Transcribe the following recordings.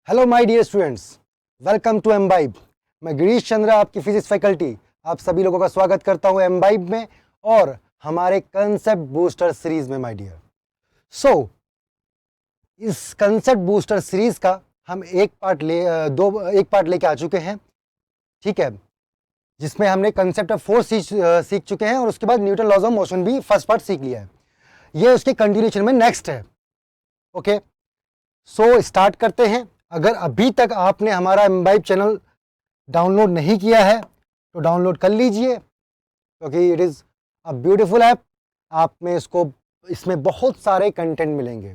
Hello my dear students, welcome to Embibe. मैं गिरीश चंद्र, आपकी physics faculty, आप सभी लोगों का स्वागत करता हूं एम्बाइब में और हमारे कंसेप्ट बूस्टर सीरीज में माय डियर। इस कंसेप्ट बूस्टर सीरीज का हम एक पार्ट लेके आ चुके हैं, ठीक है, जिसमें हमने कंसेप्ट ऑफ फोर्स सीख चुके हैं और उसके बाद न्यूटन लॉज ऑफ मोशन भी फर्स्ट पार्ट सीख लिया है। ये उसके कंटिन्यूएशन में नेक्स्ट है। ओके, सो स्टार्ट करते हैं। अगर अभी तक आपने हमारा एम्बाइब चैनल डाउनलोड नहीं किया है तो डाउनलोड कर लीजिए, क्योंकि it is a beautiful app. आप में इसमें बहुत सारे कंटेंट मिलेंगे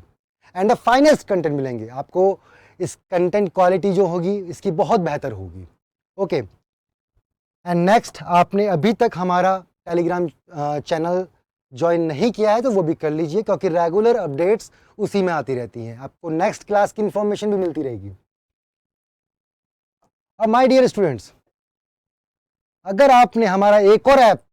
एंड द फाइनेस्ट कंटेंट मिलेंगे आपको। इस कंटेंट क्वालिटी जो होगी इसकी बहुत बेहतर होगी। ओके, एंड नेक्स्ट, आपने अभी तक हमारा टेलीग्राम चैनल ज्वाइन नहीं किया है तो वो भी कर लीजिए, क्योंकि रेगुलर अपडेट्स उसी में आती रहती हैं। आपको नेक्स्ट क्लास की इंफॉर्मेशन भी मिलती रहेगी। अब माय डियर स्टूडेंट्स, अगर आपने हमारा एक और ऐप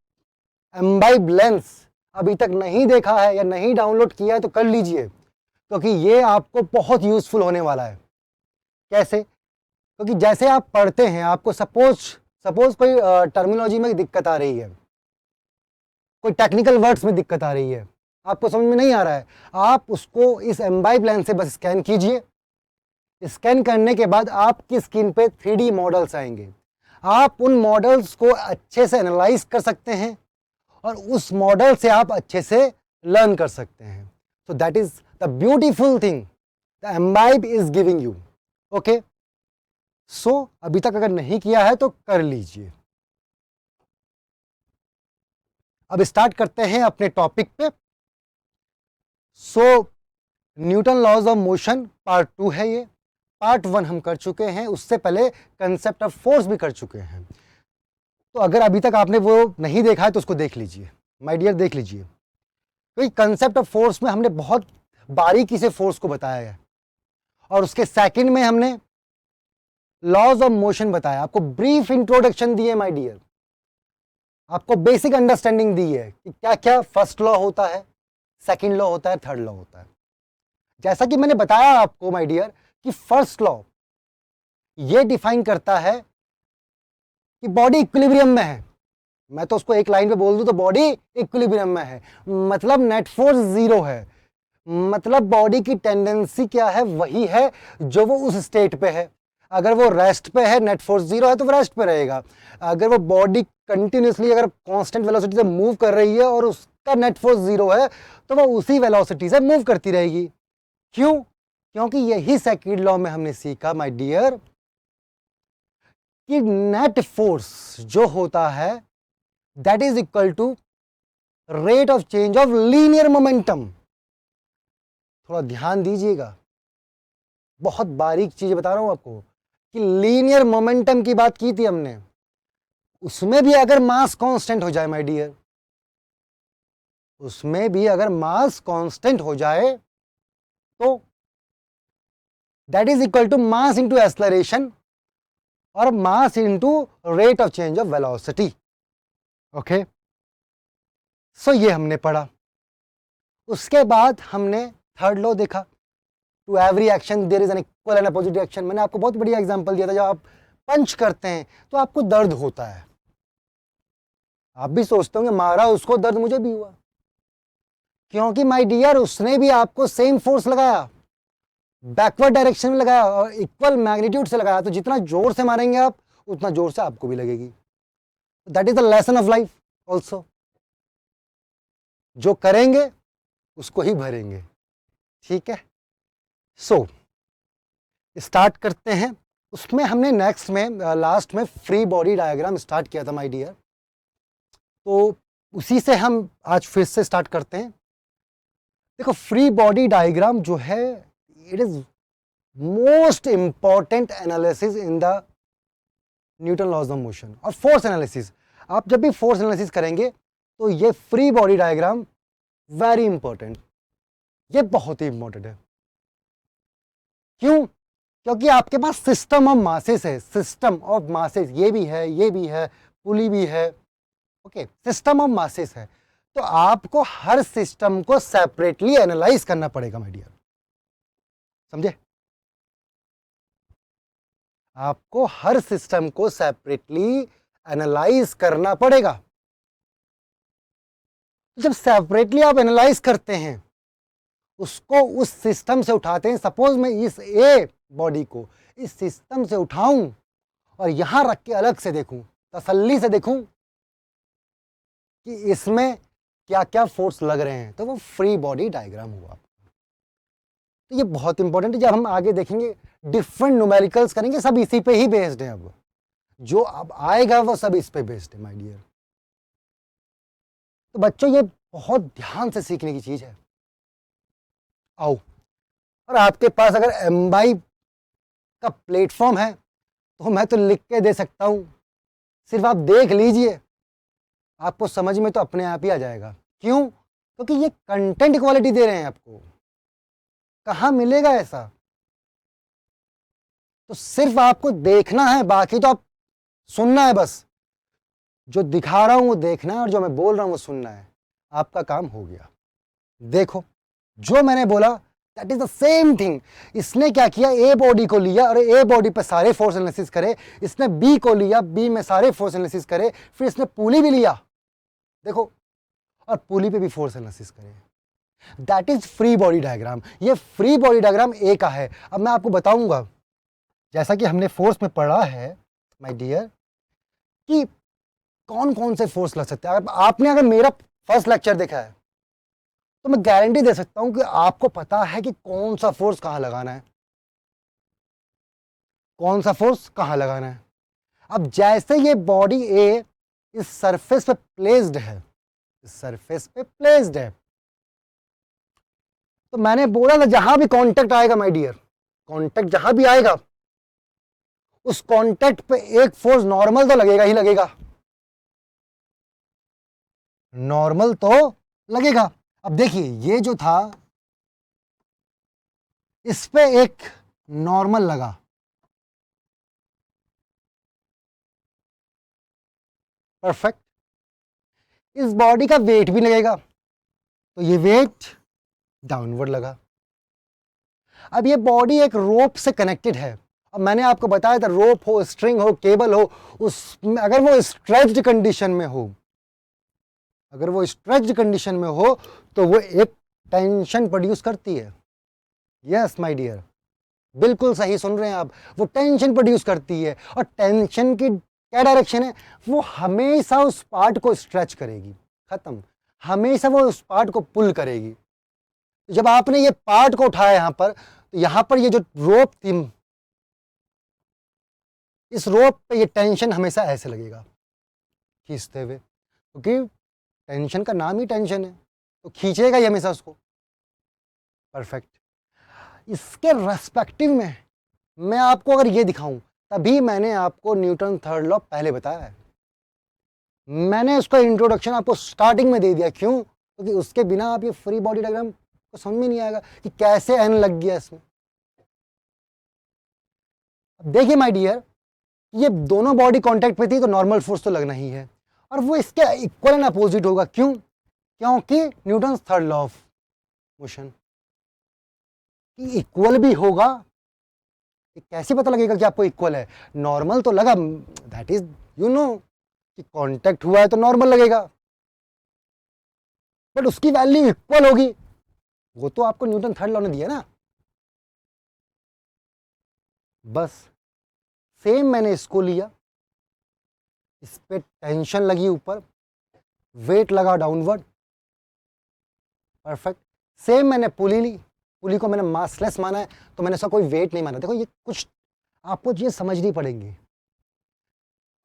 एम्बाइब लेंस अभी तक नहीं देखा है या नहीं डाउनलोड किया है तो कर लीजिए, क्योंकि ये आपको बहुत यूजफुल होने वाला है। कैसे? क्योंकि जैसे आप पढ़ते हैं, आपको सपोज कोई टर्मिनोलॉजी में दिक्कत आ रही है, कोई टेक्निकल वर्ड्स में दिक्कत आ रही है, आपको समझ में नहीं आ रहा है, आप उसको इस एम्बाइब लेंस से बस स्कैन कीजिए। स्कैन करने के बाद आपकी स्क्रीन पे 3D मॉडल्स आएंगे। आप उन मॉडल्स को अच्छे से एनालाइज कर सकते हैं और उस मॉडल से आप अच्छे से लर्न कर सकते हैं। So that is the beautiful thing the Embibe is giving you. Okay, so अभी तक अगर नहीं किया है तो कर लीजिए। अब स्टार्ट करते हैं अपने टॉपिक पे। So Newton laws of motion part 2 है ये। पार्ट 1 हम कर चुके हैं, उससे पहले कंसेप्ट ऑफ फोर्स भी कर चुके हैं। तो अगर अभी तक आपने वो नहीं देखा है तो उसको देख लीजिए माय डियर, देख लीजिए। तो कंसेप्ट ऑफ फोर्स में हमने बहुत बारीकी से फोर्स को बताया है और उसके सेकंड में हमने लॉज ऑफ मोशन बताया। आपको ब्रीफ इंट्रोडक्शन दी है माय डियर, आपको बेसिक अंडरस्टैंडिंग दी है कि क्या क्या फर्स्ट लॉ होता है, सेकंड लॉ होता है, थर्ड लॉ होता है। जैसा कि मैंने बताया आपको माय डियर कि फर्स्ट लॉ ये डिफाइन करता है कि बॉडी इक्विलिब्रियम में है। मैं तो उसको एक लाइन पे बोल दूं तो बॉडी इक्विलिब्रियम में है, मतलब नेट फोर्स जीरो है। मतलब बॉडी की टेंडेंसी क्या है, वही है जो वो उस स्टेट पे है। अगर वो रेस्ट पे है, नेट फोर्स जीरो है तो वो रेस्ट पे रहेगा। अगर वो बॉडी कंटिन्यूसली अगर कांस्टेंट वेलोसिटी से मूव कर रही है और उसका नेट फोर्स जीरो है तो वो उसी वेलोसिटी से मूव करती रहेगी। क्यों? क्योंकि यही सेकंड लॉ में हमने सीखा माय डियर कि नेट फोर्स जो होता है that is equal to rate of change of linear momentum. थोड़ा ध्यान दीजिएगा, बहुत बारीक चीज बता रहा हूं आपको कि लीनियर मोमेंटम की बात की थी हमने, उसमें भी अगर मास कांस्टेंट हो जाए माय डियर, उसमें भी अगर मास कांस्टेंट हो जाए तो that is equal to mass into acceleration और mass into rate of change of velocity. Okay, so ये हमने पढ़ा। उसके बाद हमने थर्ड लॉ देखा, to every action there is an equal and opposite reaction. मैंने आपको बहुत बढ़िया एग्जांपल दिया था, जब आप पंच करते हैं तो आपको दर्द होता है, आप भी सोचते होंगे मारा उसको दर्द मुझे भी हुआ, क्योंकि माय डियर उसने भी आपको सेम फोर्स लगाया, बैकवर्ड डायरेक्शन में लगाया और इक्वल मैग्नीट्यूड से लगाया। तो जितना जोर से मारेंगे आप उतना जोर से आपको भी लगेगी। That is the lesson of life also, जो करेंगे उसको ही भरेंगे। ठीक है, सो स्टार्ट करते हैं। उसमें हमने नेक्स्ट में लास्ट में फ्री बॉडी डायग्राम स्टार्ट किया था माय डियर, तो उसी से हम आज फिर से स्टार्ट करते हैं। देखो, फ्री बॉडी डायग्राम जो है it is most important analysis in the Newton laws of motion और फोर्स एनालिसिस। आप जब भी फोर्स एनालिसिस करेंगे तो ये free body diagram very important, ये बहुत ही इंपॉर्टेंट है। क्यों? क्योंकि आपके पास सिस्टम ऑफ मासेस है, सिस्टम ऑफ मासेस, ये भी है, ये भी है, पुली भी है। ओके, सिस्टम ऑफ मासेस है, तो आपको हर सिस्टम को सेपरेटली एनालाइज करना पड़ेगा माय डियर, समझे? आपको हर सिस्टम को सेपरेटली एनालाइज करना पड़ेगा। जब सेपरेटली आप एनालाइज करते हैं, उसको उस सिस्टम से उठाते हैं। सपोज मैं इस ए बॉडी को इस सिस्टम से उठाऊं और यहां रख के अलग से देखूं, तसल्ली से देखूं कि इसमें क्या क्या फोर्स लग रहे हैं, तो वो फ्री बॉडी डायग्राम हुआ। तो ये बहुत इंपॉर्टेंट है। जब हम आगे देखेंगे डिफरेंट न्यूमेरिकल्स करेंगे, सब इसी पे ही बेस्ड है। अब जो अब आएगा वो सब इस पे बेस्ड है माय डियर। तो बच्चों ये बहुत ध्यान से सीखने की चीज है। आओ, और आपके पास अगर एम्बाई का प्लेटफॉर्म है तो मैं तो लिख के दे सकता हूं, सिर्फ आप देख लीजिए, आपको समझ में तो अपने आप ही आ जाएगा। क्यों? क्योंकि ये कंटेंट क्वालिटी दे रहे हैं आपको। कहां मिलेगा ऐसा? तो सिर्फ आपको देखना है, बाकी तो आप सुनना है बस। जो दिखा रहा हूं वो देखना है और जो मैं बोल रहा हूं वो सुनना है। आपका काम हो गया। देखो, जो मैंने बोला that is the same thing. इसने क्या किया, ए बॉडी को लिया और ए बॉडी पे सारे फोर्स एनालिसिस करे। इसने बी को लिया, बी में सारे फोर्स एनालिसिस करे। फिर इसने पुली भी लिया, देखो, और पुली पे भी फोर्स एनालिसिस करे। That is free body diagram. ये फ्री बॉडी डायग्राम ए का है। अब मैं आपको बताऊंगा, जैसा कि हमने फोर्स में पढ़ा है माय डियर, कि कौन कौन से फोर्स लग सकते हैं। आपने अगर मेरा फर्स्ट लेक्चर देखा है तो मैं गारंटी दे सकता हूं कि आपको पता है कि कौन सा फोर्स कहां लगाना है, कौन सा फोर्स कहां लगाना है। अब जैसे ये बॉडी ए इस सरफेस पे प्लेस्ड है, इस सरफेस पे प्लेस्ड है, तो मैंने बोला था जहां भी कांटेक्ट आएगा माय डियर, कांटेक्ट जहां भी आएगा उस कांटेक्ट पे एक फोर्स नॉर्मल तो लगेगा ही लगेगा, नॉर्मल तो लगेगा। अब देखिए, ये जो था इस पे एक नॉर्मल लगा, परफेक्ट। इस बॉडी का वेट भी लगेगा, तो ये वेट डाउनवर्ड लगा। अब ये बॉडी एक रोप से कनेक्टेड है। अब मैंने आपको बताया था, रोप हो, स्ट्रिंग हो, केबल हो, उसमें अगर वो स्ट्रेच्ड कंडीशन में हो, अगर वो स्ट्रेच्ड कंडीशन में हो तो वो एक टेंशन प्रोड्यूस करती है। यस माय डियर, बिल्कुल सही सुन रहे हैं आप, वो टेंशन प्रोड्यूस करती है। और टेंशन की क्या डायरेक्शन है, वो हमेशा उस पार्ट को स्ट्रेच करेगी, खत्म। हमेशा वो उस पार्ट को पुल करेगी। जब आपने ये पार्ट को उठाया यहां पर, तो यहां पर ये जो रोप थी, इस रोप पे ये टेंशन हमेशा ऐसे लगेगा, खींचते हुए, क्योंकि टेंशन का नाम ही टेंशन है, तो खींचेगा ही हमेशा उसको। परफेक्ट। इसके रेस्पेक्टिव में मैं आपको अगर ये दिखाऊं, तभी मैंने आपको न्यूटन थर्ड लॉ पहले बताया है। मैंने उसका इंट्रोडक्शन आपको स्टार्टिंग में दे दिया। क्यों? क्योंकि उसके बिना आप ये फ्री बॉडी डायग्राम को समझ में नहीं आएगा कि कैसे एन लग गया इसमें। अब देखिए माय डियर, ये दोनों बॉडी कांटेक्ट पे थी तो नॉर्मल फोर्स तो लगना ही है, और वो इसके इक्वल एंड अपोजिट होगा। क्यों? क्योंकि Newton third law of motion equal भी होगा। कैसे पता लगेगा कि आपको इक्वल है? नॉर्मल तो लगा, दैट इज यू नो कि कांटेक्ट हुआ है तो नॉर्मल लगेगा, बट उसकी वैल्यू इक्वल होगी, वो तो आपको न्यूटन थर्ड लॉ ने दिया ना। बस सेम मैंने इसको लिया, इस पे टेंशन लगी ऊपर, वेट लगा डाउनवर्ड, परफेक्ट। सेम मैंने पुली ली, पुली को मैंने मासलेस माना है, तो मैंने इसका कोई वेट नहीं माना। देखो, ये कुछ आपको चीज़ें समझनी पड़ेंगी,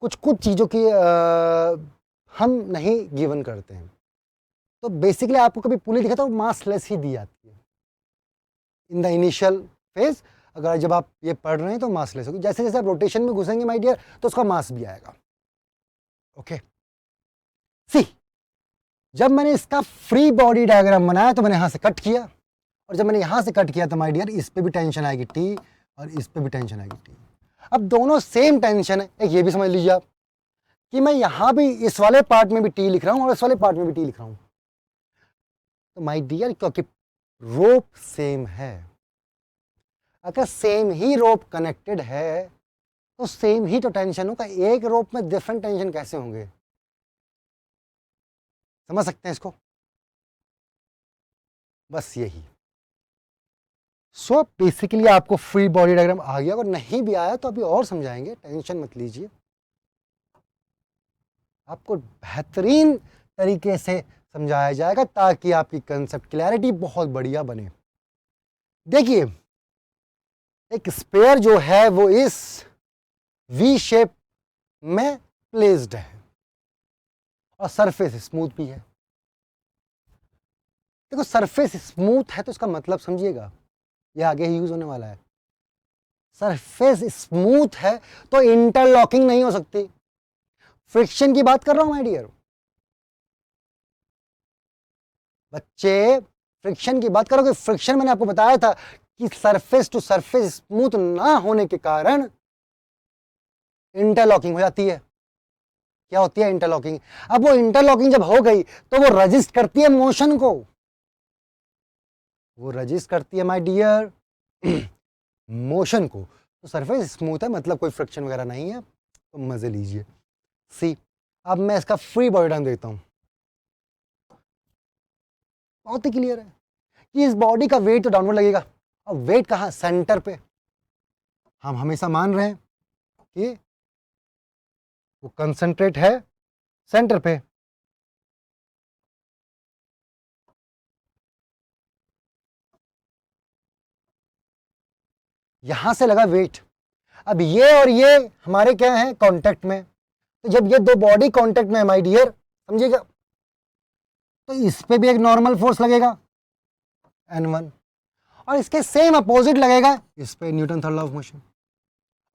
कुछ कुछ चीज़ों की हम नहीं गिवन करते हैं। तो बेसिकली आपको कभी पुली दिखा तो मासलेस ही दी जाती है इन द इनिशियल फेज। अगर जब आप ये पढ़ रहे हैं तो मासलेस होगी। जैसे जैसे आप रोटेशन में घुसेंगे माय डियर, तो उसका मास भी आएगा। ओके, सी, जब मैंने इसका फ्री बॉडी डायग्राम बनाया तो मैंने यहां से कट किया, और जब मैंने यहां से कट किया तो माय डियर इस पे भी टेंशन आएगी टी, और इस पे भी टेंशन आएगी टी। अब दोनों सेम टेंशन है। एक ये भी समझ लीजिए आप कि मैं यहां भी इस वाले पार्ट में भी टी लिख रहा हूं और इस वाले पार्ट में भी टी लिख रहा हूं, तो माय डियर क्योंकि रोप सेम है, अगर सेम ही रोप कनेक्टेड है तो सेम ही तो टेंशन होगा, एक रोप में डिफरेंट टेंशन कैसे होंगे? समझ सकते हैं इसको? बस यही। सो बेसिकली आपको फ्री बॉडी डायग्राम आ गया, अगर नहीं भी आया तो अभी और समझाएंगे, टेंशन मत लीजिए, आपको बेहतरीन तरीके से समझाया जाएगा ताकि आपकी कंसेप्ट क्लैरिटी बहुत बढ़िया बने। देखिए, एक स्पेयर जो है वो इस वी शेप में प्लेस्ड है और सरफेस स्मूथ भी है। देखो, सरफेस स्मूथ है तो इसका मतलब समझिएगा, ये आगे ही यूज होने वाला है। सरफेस स्मूथ है तो इंटरलॉकिंग नहीं हो सकती। फ्रिक्शन की बात कर रहा हूं माय डियर बच्चे, फ्रिक्शन की बात करोगे। फ्रिक्शन मैंने आपको बताया था कि सरफेस टू सरफेस स्मूथ ना होने के कारण इंटरलॉकिंग हो जाती है। क्या होती है? इंटरलॉकिंग। अब वो इंटरलॉकिंग जब हो गई तो वो रजिस्ट करती है मोशन को, वो रजिस्ट करती है माय डियर मोशन को। तो सरफेस स्मूथ है मतलब कोई फ्रिक्शन वगैरह नहीं है, तो मजे लीजिए। सी, अब मैं इसका फ्री बॉडी डायग्राम देता हूं। बहुत ही क्लियर है कि इस बॉडी का वेट तो डाउनवर्ड लगेगा, और वेट कहां? सेंटर पे। हम हमेशा मान रहे हैं कि वो कंसंट्रेट है सेंटर पे। यहां से लगा वेट। अब ये और ये हमारे क्या है? कांटेक्ट में। तो जब ये दो बॉडी कांटेक्ट में है माय डियर, समझिएगा, तो इस पे भी एक नॉर्मल फोर्स लगेगा N1, और इसके सेम अपोजिट लगेगा इस पे, Newton third law of motion.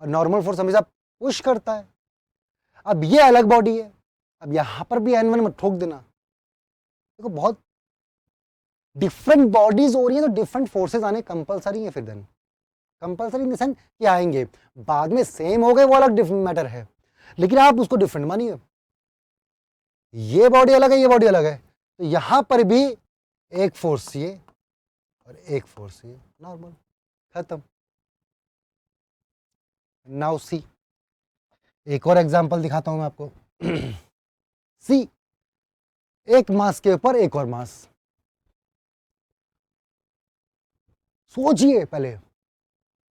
और नॉर्मल फोर्स हमेशा पुश करता है। अब ये अलग बॉडी है, अब यहां पर भी N1 में ठोक देना। देखो, बहुत डिफरेंट बॉडीज हो रही है तो डिफरेंट फोर्सेस आने कंपलसरी है। फिर then compulsory in the sense कि आएंगे, बाद में सेम हो गए वो अलग डिफरेंट मैटर है, लेकिन आप उसको डिफरेंट मानिए। ये बॉडी अलग है, ये बॉडी अलग है, तो यहां पर भी एक फोर्स ये और एक फोर्स ये, नॉर्मल, खत्म। नाउ सी, एक और एग्जांपल दिखाता हूं मैं आपको सी, एक मास के ऊपर एक और मास। सोचिए, पहले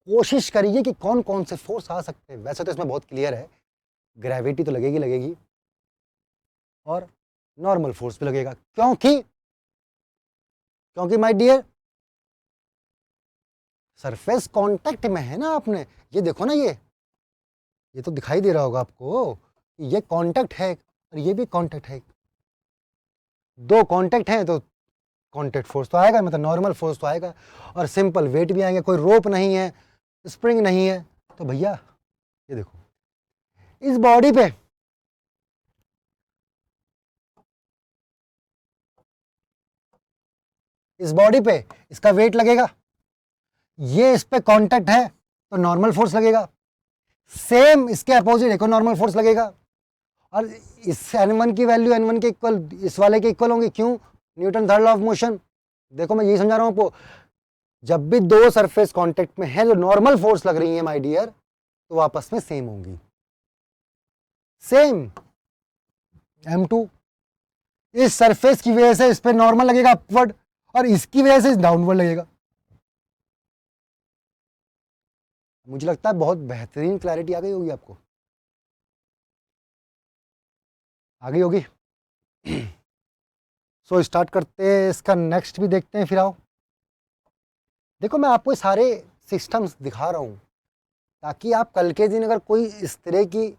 कोशिश करिए कि कौन कौन से फोर्स आ सकते हैं। वैसे तो इसमें बहुत क्लियर है, ग्रेविटी तो लगेगी लगेगी, और नॉर्मल फोर्स भी लगेगा। क्योंकि माय डियर, सरफेस कांटेक्ट में है ना। आपने ये देखो ना, ये तो दिखाई दे रहा होगा आपको, ये कांटेक्ट है और ये भी कांटेक्ट है। दो कांटेक्ट हैं तो कांटेक्ट फोर्स तो आएगा, मतलब नॉर्मल फोर्स तो आएगा, और सिंपल वेट भी आएंगे। कोई रोप नहीं है, स्प्रिंग नहीं है, तो भैया ये देखो, इस बॉडी पे इसका वेट लगेगा, ये इस पे कांटेक्ट है तो नॉर्मल फोर्स लगेगा, सेम इसके अपोजिट एक और नॉर्मल फोर्स लगेगा, और इस N1 की वैल्यू N1 के इक्वल, इस वाले के इक्वल होंगे। क्यों? Newton third law of motion. देखो, मैं यही समझा रहा हूं आपको, जब भी दो सरफेस कांटेक्ट में है जो नॉर्मल फोर्स लग रही है माय डियर, तो आपस में सेम होंगी। सेम M2, इस सरफेस की वजह से इस पे नॉर्मल लगेगा अपवर्ड, और इसकी वजह से डाउनवर्ड लगेगा। मुझे लगता है बहुत बेहतरीन क्लैरिटी आ गई होगी आपको, आ गई होगी सो स्टार्ट करते हैं, इसका नेक्स्ट भी देखते हैं। फिर आओ, देखो, मैं आपको सारे सिस्टम्स दिखा रहा हूं ताकि आप कल के दिन अगर कोई इस तरह की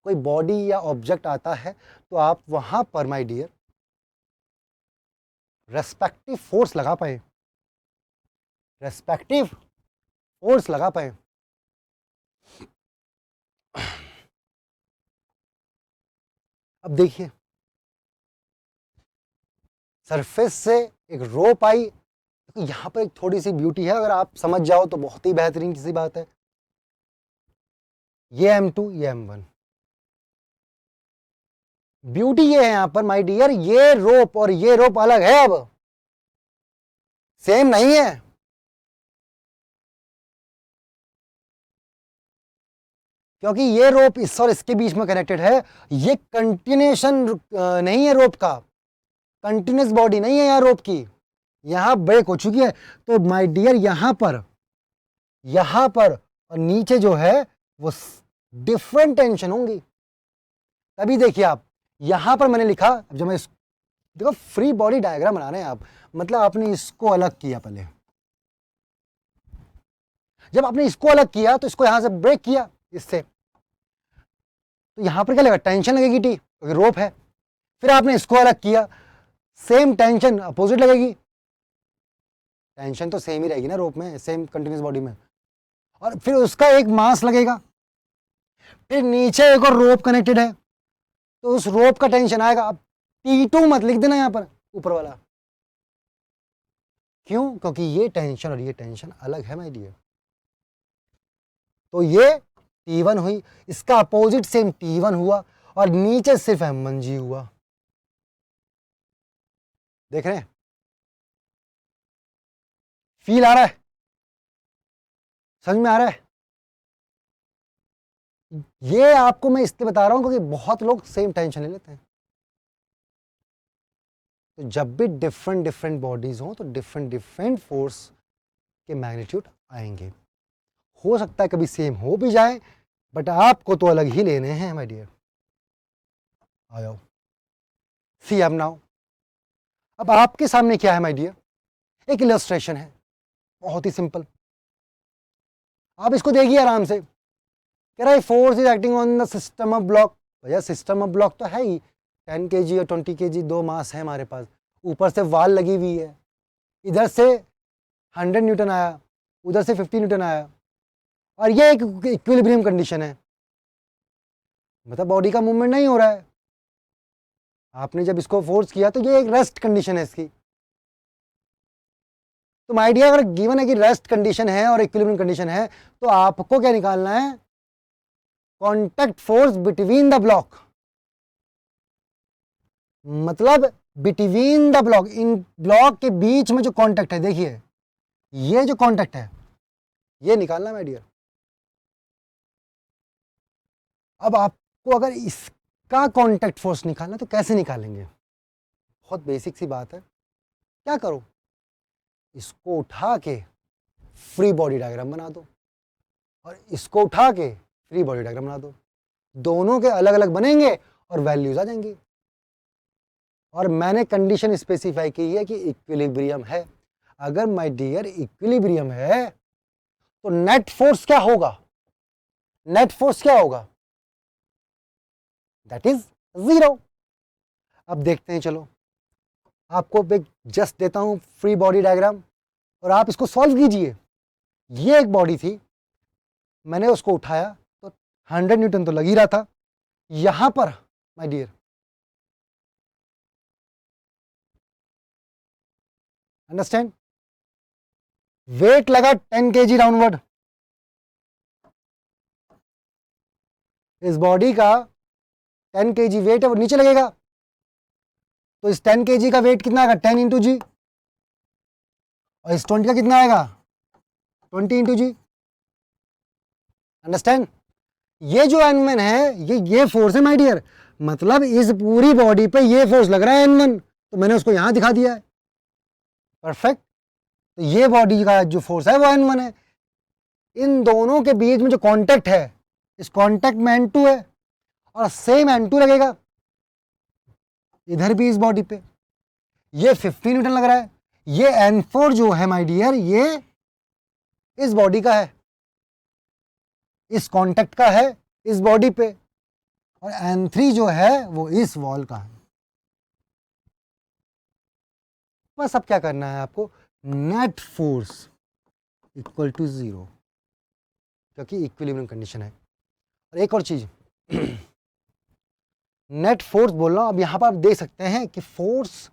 कोई बॉडी या ऑब्जेक्ट आता है तो आप वहां पर माय डियर रेस्पेक्टिव फोर्स लगा पाए, रेस्पेक्टिव फोर्स लगा पाए। अब देखिए, सरफेस से एक रोप आई, तो यहां पर एक थोड़ी सी ब्यूटी है, अगर आप समझ जाओ तो बहुत ही बेहतरीन सी बात है। ये M2, ये M1, ब्यूटी ये है यहां पर माय डियर, ये रोप और ये रोप अलग है, अब सेम नहीं है। क्योंकि ये रोप इस और इसके बीच में कनेक्टेड है, ये कंटिन्यूएशन नहीं है रोप का, कंटिन्यूस बॉडी नहीं है यहाँ रोप की, यहाँ ब्रेक हो चुकी है। तो माय डियर यहाँ पर और नीचे जो है वो डिफरेंट टेंशन होंगी। तभी देखिए आप यहां पर मैंने लिखा, जब मैं देखो फ्री बॉडी डायग्राम बना रहे हैं आप, मतलब आपने इसको अलग किया पहले, जब आपने इसको अलग किया तो इसको यहां से ब्रेक किया इससे, तो यहां पर क्या लगेगा, टेंशन लगेगी टी, क्योंकि रोप है। फिर आपने इसको अलग किया, सेम टेंशन अपोजिट लगेगी, टेंशन तो सेम ही रहेगी ना रोप में, सेम कंटिन्यूस बॉडी में, और फिर उसका एक मास लगेगा। फिर नीचे एक और रोप कनेक्टेड है, तो उस रोप का टेंशन आएगा। अब T2 मत लिख देना यहां पर ऊपर वाला, क्यों, क्योंकि ये टेंशन और ये टेंशन अलग है माय डियर। तो ये T1 हुई, इसका अपोजिट सेम T1 हुआ, और नीचे सिर्फ M1G हुआ। देख रहे हैं, फील आ रहा है, समझ में आ रहा है। ये आपको मैं इसलिए बता रहा हूं क्योंकि बहुत लोग सेम टेंशन ले लेते हैं। तो जब भी डिफरेंट बॉडीज हो तो डिफरेंट फोर्स के मैग्नीट्यूड आएंगे। हो सकता है कभी सेम हो भी जाए, बट आपको तो अलग ही लेने हैं माय डियर। आ जाओ, सी अब नाउ, अब आपके सामने क्या है माय डियर, एक इलस्ट्रेशन है, बहुत ही सिंपल। आप इसको देखिए आराम से, कह रहा है force is acting on the system of block. भैया सिस्टम ऑफ ब्लॉक तो है ही, 10 kg और 20 kg दो मास है हमारे पास, ऊपर से वाल लगी हुई है, इधर से 100 न्यूटन आया, उधर से 50 न्यूटन आया, और ये एक इक्विलिब्रियम कंडीशन है, मतलब बॉडी का मूवमेंट नहीं हो रहा है। आपने जब इसको फोर्स किया तो ये एक रेस्ट कंडीशन है इसकी। तो माय डियर अगर गिवन है कि रेस्ट कंडीशन है और इक्विलिब्रियम कंडीशन है, तो आपको क्या निकालना है, contact force between the block, मतलब बिटवीन द ब्लॉक, इन ब्लॉक के बीच में जो कॉन्टैक्ट है, देखिए ये जो कॉन्टैक्ट है ये निकालना माय डियर। अब आपको अगर इसका कॉन्टैक्ट फोर्स निकालना तो कैसे निकालेंगे, बहुत बेसिक सी बात है। क्या करो, इसको उठा के फ्री बॉडी डायग्राम बना दो, और इसको उठा के फ्री बॉडी डायग्राम बना दो, दोनों के अलग अलग बनेंगे और वैल्यूज आ जाएंगी। और मैंने कंडीशन स्पेसिफाई की है कि इक्विलिब्रियम है। अगर माय डियर इक्विलिब्रियम है तो नेट फोर्स क्या होगा, नेट फोर्स क्या होगा, दैट इज 0। अब देखते हैं, चलो आपको एक जस्ट देता हूं फ्री बॉडी डायग्राम, और आप इसको सॉल्व कीजिए। ये एक बॉडी थी, मैंने उसको उठाया तो 100 न्यूटन तो लग ही रहा था। यहां पर माय डियर अंडरस्टैंड, वेट लगा 10 kg डाउनवर्ड, इस बॉडी का 10 kg वेट है, वो नीचे लगेगा, तो इस 10 kg का वेट कितना आएगा, 10 इंटू जी, और इस 20 का कितना आएगा, 20 इंटू जी। अंडरस्टैंड, ये जो N1 है ये फोर्स है माय डियर, मतलब इस पूरी बॉडी पे ये फोर्स लग रहा है N1, तो मैंने उसको यहां दिखा दिया है। परफेक्ट, तो ये बॉडी का जो फोर्स है वो N1 है। इन दोनों के बीच में जो कांटेक्ट है, इस कांटेक्ट में N2 है, और सेम N2 लगेगा इधर भी इस बॉडी पे, ये 50 न्यूटन लग रहा है। ये N4 जो है माय डियर ये इस बॉडी का है, इस कांटेक्ट का है इस बॉडी पे, और N3 जो है वो इस वॉल का है। बस अब क्या करना है आपको, नेट फोर्स इक्वल टू 0, क्योंकि इक्विलिब्रियम कंडीशन है। और एक और चीज नेट फोर्स बोल रहा हूं, अब यहां पर आप देख सकते हैं कि फोर्स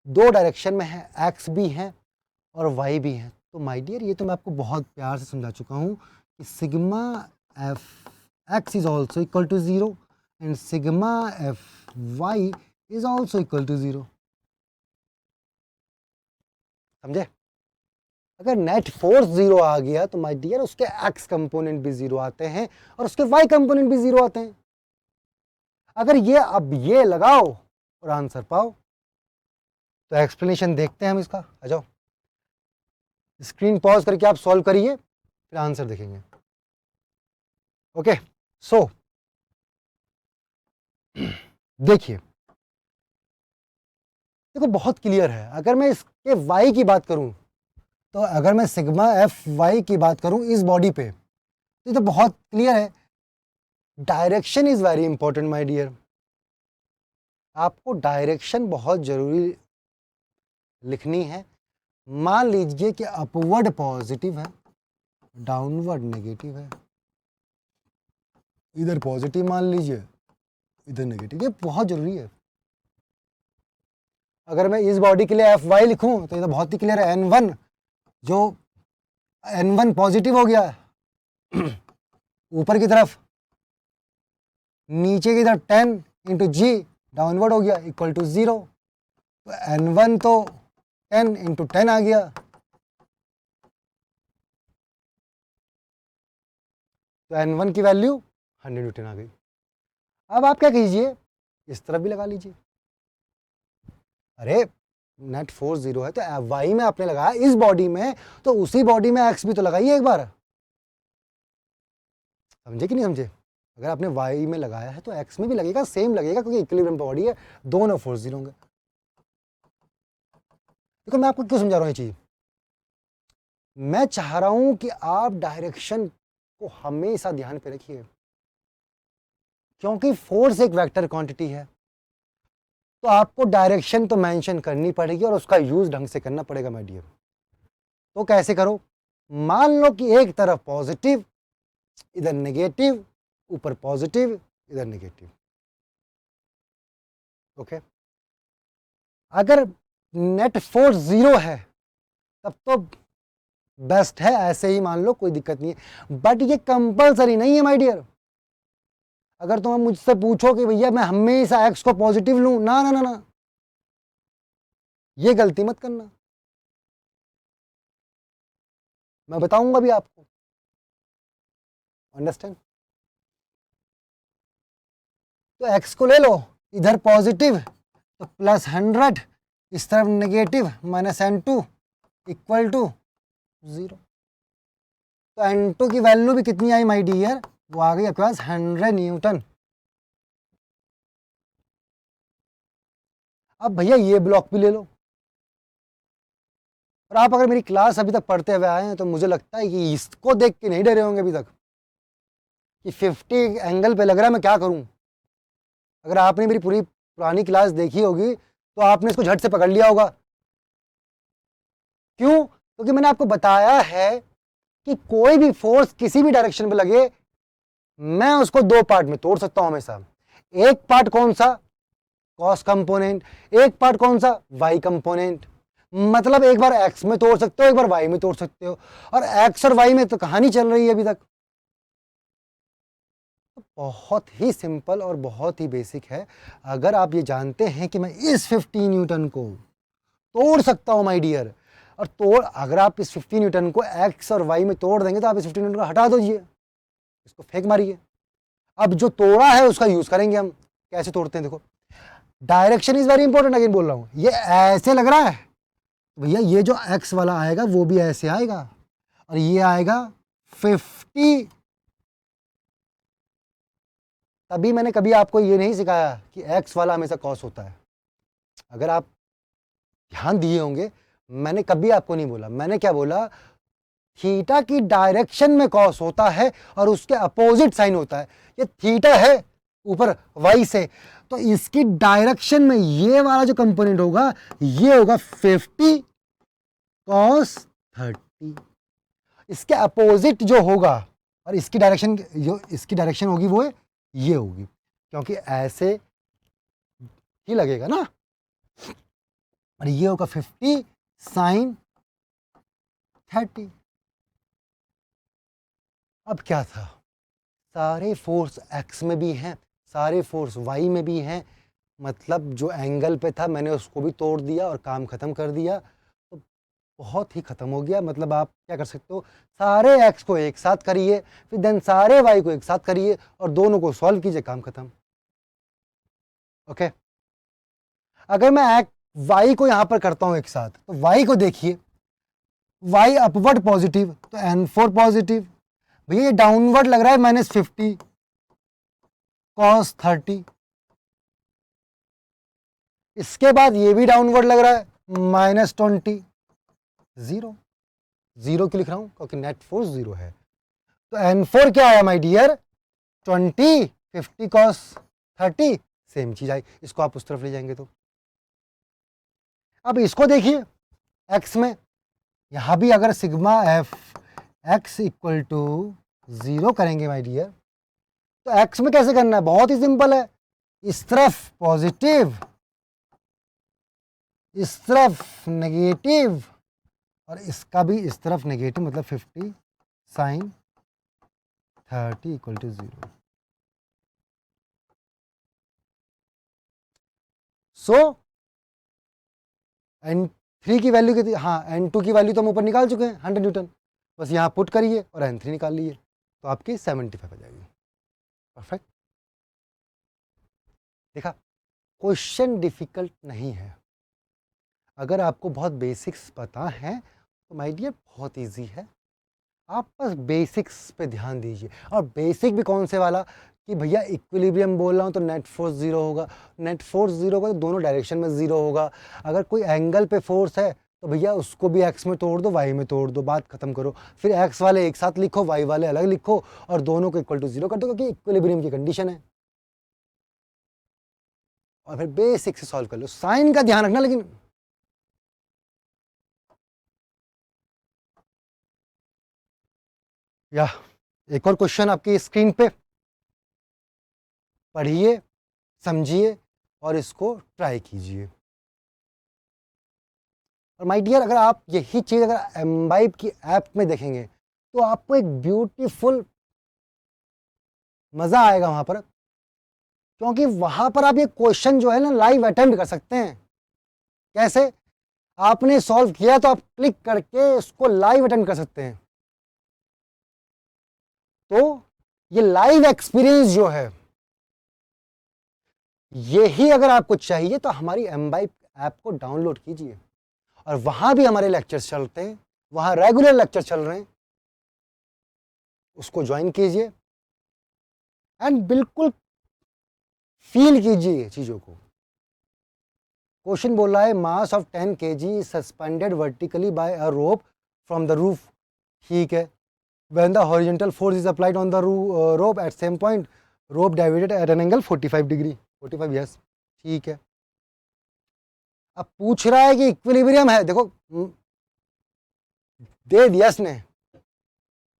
दो डायरेक्शन में है, एक्स भी है और वाई भी है। तो माय डियर ये तो मैं आपको बहुत प्यार से समझा चुका हूं कि sigma F X is also equal to 0 and sigma F Y is also equal to 0। समझे, अगर नेट फोर्स जीरो आ गया तो माय डियर उसके एक्स कंपोनेंट भी जीरो आते हैं और उसके वाई कंपोनेंट भी जीरो आते हैं। अगर ये अब ये लगाओ और आंसर पाओ। तो एक्सप्लेनेशन देखते हैं हम इसका, आ जाओ स्क्रीन पॉज करके आप सॉल्व करिए फिर आंसर देखेंगे। ओके सो देखिए, देखो बहुत क्लियर है। अगर मैं इसके y की बात करूं तो अगर मैं सिग्मा एफ वाई की बात करूं इस बॉडी पे तो बहुत क्लियर है। Direction is very important my dear. आपको डायरेक्शन बहुत जरूरी लिखनी है। मान लीजिए कि अपवर्ड पॉजिटिव है, डाउनवर्ड नेगेटिव है, इधर पॉजिटिव मान लीजिए इधर नेगेटिव, ये बहुत जरूरी है। अगर मैं इस बॉडी के लिए एफ वाई लिखूं तो ये तो बहुत ही क्लियर है। N1 जो N1 पॉजिटिव हो गया ऊपर की तरफ, नीचे की तरफ 10 इंटू जी डाउनवर्ड हो गया इक्वल टू 0। तो N1 तो 10 इंटू 10 आ गया। तो N1 की वैल्यू 100 न्यूटन आ गई। अब आप क्या कीजिए, इस तरफ भी लगा लीजिए। अरे नेट फोर्स जीरो है तो वाई में आपने लगाया इस बॉडी में, तो उसी बॉडी में एक्स भी तो लगाइए एक बार। समझे कि नहीं समझे? अगर आपने वाई में लगाया है तो एक्स में भी लगेगा, सेम लगेगा क्योंकि इक्विलिब्रियम बॉडी है, दोनों फोर्स जीरो होंगे। देखो मैं आपको क्यों समझा रहा हूँ ये चीज। मैं चाह रहा हूं कि आप डायरेक्शन को हमेशा ध्यान पे रखिए, क्योंकि फोर्स एक वेक्टर क्वांटिटी है तो आपको डायरेक्शन तो मेंशन करनी पड़ेगी और उसका यूज ढंग से करना पड़ेगा माय डियर। तो कैसे करो, मान लो कि एक तरफ पॉजिटिव इधर नेगेटिव, ऊपर पॉजिटिव इधर नेगेटिव। ओके, अगर नेट फोर्स जीरो है तब तो बेस्ट है, ऐसे ही मान लो कोई दिक्कत नहीं है। बट ये कंपलसरी नहीं है माय डियर। अगर तुम मुझसे पूछो कि भैया मैं हमेशा एक्स को पॉजिटिव लूं, ना ना ना ना, ये गलती मत करना। मैं बताऊंगा भी आपको, अंडरस्टैंड। तो एक्स को ले लो, इधर पॉजिटिव तो प्लस 100, इस तरफ negative minus N2 equal to 0। तो N2 की वैल्यू भी कितनी आई माय डियर, वो आ गई आपके पास 100 न्यूटन। अब भैया ये ब्लॉक भी ले लो। और आप अगर मेरी क्लास अभी तक पढ़ते हुए आए हैं तो मुझे लगता है कि इसको देख के नहीं डरे होंगे अभी तक कि 50 एंगल पे लग रहा है, मैं क्या करूं। अगर आपने मेरी पूरी पुरानी क्लास देखी होगी तो आपने इसको झट से पकड़ लिया होगा। क्यों? क्योंकि मैंने आपको बताया है कि कोई भी फोर्स किसी भी डायरेक्शन पे लगे मैं उसको दो पार्ट में तोड़ सकता हूं हमेशा। एक पार्ट कौन सा, कॉस कंपोनेंट, एक पार्ट कौन सा, वाई कंपोनेंट। मतलब एक बार एक्स में तोड़ सकते हो, एक बार वाई में तोड़ सकते हो। और एक्स और वाई में तो कहानी चल रही है अभी तक। तो बहुत ही सिंपल और बहुत ही बेसिक है। अगर आप ये जानते हैं कि मैं इस 50 न्यूटन को तोड़ सकता हूं माय डियर, और तोड़ अगर आप इस 50 न्यूटन को एक्स और वाई में तोड़ देंगे तो आप इस 50 न्यूटन को हटा दीजिए, इसको फेंक मारिए। अब जो तोड़ा है उसका यूज करेंगे हम। कैसे तोड़ते हैं देखो, direction is very important. Again बोल रहा हूं, ये ऐसे लग रहा है तो भैया ये जो एक्स वाला आएगा वो भी ऐसे आएगा और ये आएगा 50। तभी मैंने कभी आपको ये नहीं सिखाया कि एक्स वाला हमेशा कॉस होता है। अगर आप ध्यान दिए होंगे मैंने कभी आपको नहीं बोला, मैंने क्या बोला, थीटा की डायरेक्शन में कॉस होता है और उसके अपोजिट साइन होता है। ये थीटा है ऊपर वाई से, तो इसकी डायरेक्शन में ये वाला जो कंपोनेंट होगा ये होगा 50 कॉस 30। इसके अपोजिट जो होगा और इसकी डायरेक्शन, जो इसकी डायरेक्शन होगी वो ये होगी, क्योंकि ऐसे ही लगेगा ना। और ये होगा 50 साइन 30। अब क्या था, सारे फोर्स एक्स में भी हैं, सारे फोर्स वाई में भी हैं। मतलब जो एंगल पे था मैंने उसको भी तोड़ दिया और काम खत्म कर दिया। तो बहुत ही खत्म हो गया। मतलब आप क्या कर सकते हो, सारे x को एक साथ करिए, फिर देन सारे y को एक साथ करिए और दोनों को सॉल्व कीजिए, काम खत्म। ओके, अगर मैं y को यहां पर करता हूं एक साथ, तो y को देखिए, y अपवर्ड पॉजिटिव तो n4 पॉजिटिव, भैया ये डाउनवर्ड लग रहा है -50 cos 30। इसके बाद ये भी डाउनवर्ड लग रहा है -20, जीरो। जीरो क्यों लिख रहा हूं, क्योंकि नेट फोर्स जीरो है। तो n4 क्या आया माय डियर, 20, 50 cos 30, सेम चीज आई। इसको आप उस तरफ ले जाएंगे तो अब इसको देखिए x में, यहां भी अगर sigma F x equal to 0 करेंगे माय डियर, तो x में कैसे करना है, बहुत ही सिंपल है। इस तरफ पॉजिटिव, इस तरफ नेगेटिव, और इसका भी इस तरफ नेगेटिव, मतलब 50 sign 30 equal to 0। So n3 की वैल्यू कितनी, हाँ n2 की वैल्यू तो हम ऊपर निकाल चुके हैं 100 न्यूटन, बस यहाँ पुट करिए और n3 निकाल लिए तो आपकी 75 हो जाएगी। परफेक्ट। देखा, क्वेश्चन डिफिकल्ट नहीं है। अगर आपको बहुत बेसिक्स पता है तो माय डियर बहुत इजी है। आप बस बेसिक्स पे ध्यान दीजिए। और बेसिक भी कौन से वाला, कि भैया इक्विलिब्रियम बोल रहा हूँ तो नेट फोर्स जीरो होगा, नेट फोर्स जीरो होगा तो दोनों डायरेक्शन में जीरो होगा। अगर कोई एंगल पे फोर्स है तो भैया उसको भी एक्स में तोड़ दो, वाई में तोड़ दो, बात खत्म करो। फिर एक्स वाले एक साथ लिखो, वाई वाले अलग लिखो और दोनों को इक्वल टू जीरो कर दो, क्योंकि इक्विलिब्रियम की कंडीशन है। और फिर बेसिक से सॉल्व कर लो। साइन का ध्यान रखना लेकिन। या एक और क्वेश्चन आपकी स्क्रीन पे, पढ़िए, समझिए और इसको ट्राई कीजिए। और माय डियर, अगर आप यही चीज़ अगर एम्बाइब की ऐप में देखेंगे तो आपको एक ब्यूटीफुल मज़ा आएगा वहाँ पर, क्योंकि वहाँ पर आप ये क्वेश्चन जो है ना लाइव अटेम्प्ट कर सकते हैं। कैसे, आपने सॉल्व किया तो आप क्लिक करके उसको लाइव अटेम्प्ट कर सकते हैं। तो ये लाइव एक्सपीरियंस जो है, यही अगर आपको चाहिए तो हमारी एम्बाइब ऐप को डाउनलोड कीजिए। और वहां भी हमारे लेक्चर्स चलते हैं, वहां रेगुलर लेक्चर चल रहे हैं, उसको ज्वाइन कीजिए एंड बिल्कुल फील कीजिए चीजों को। क्वेश्चन बोल रहा है mass of 10 kg suspended vertically by a rope from the roof. ठीक है, when the horizontal force is applied on the rope at same point, rope deviated at an angle 45 degree. 45, yes, ठीक है। अब पूछ रहा है कि इक्विलिब्रियम है, देखो दे दिया इसने,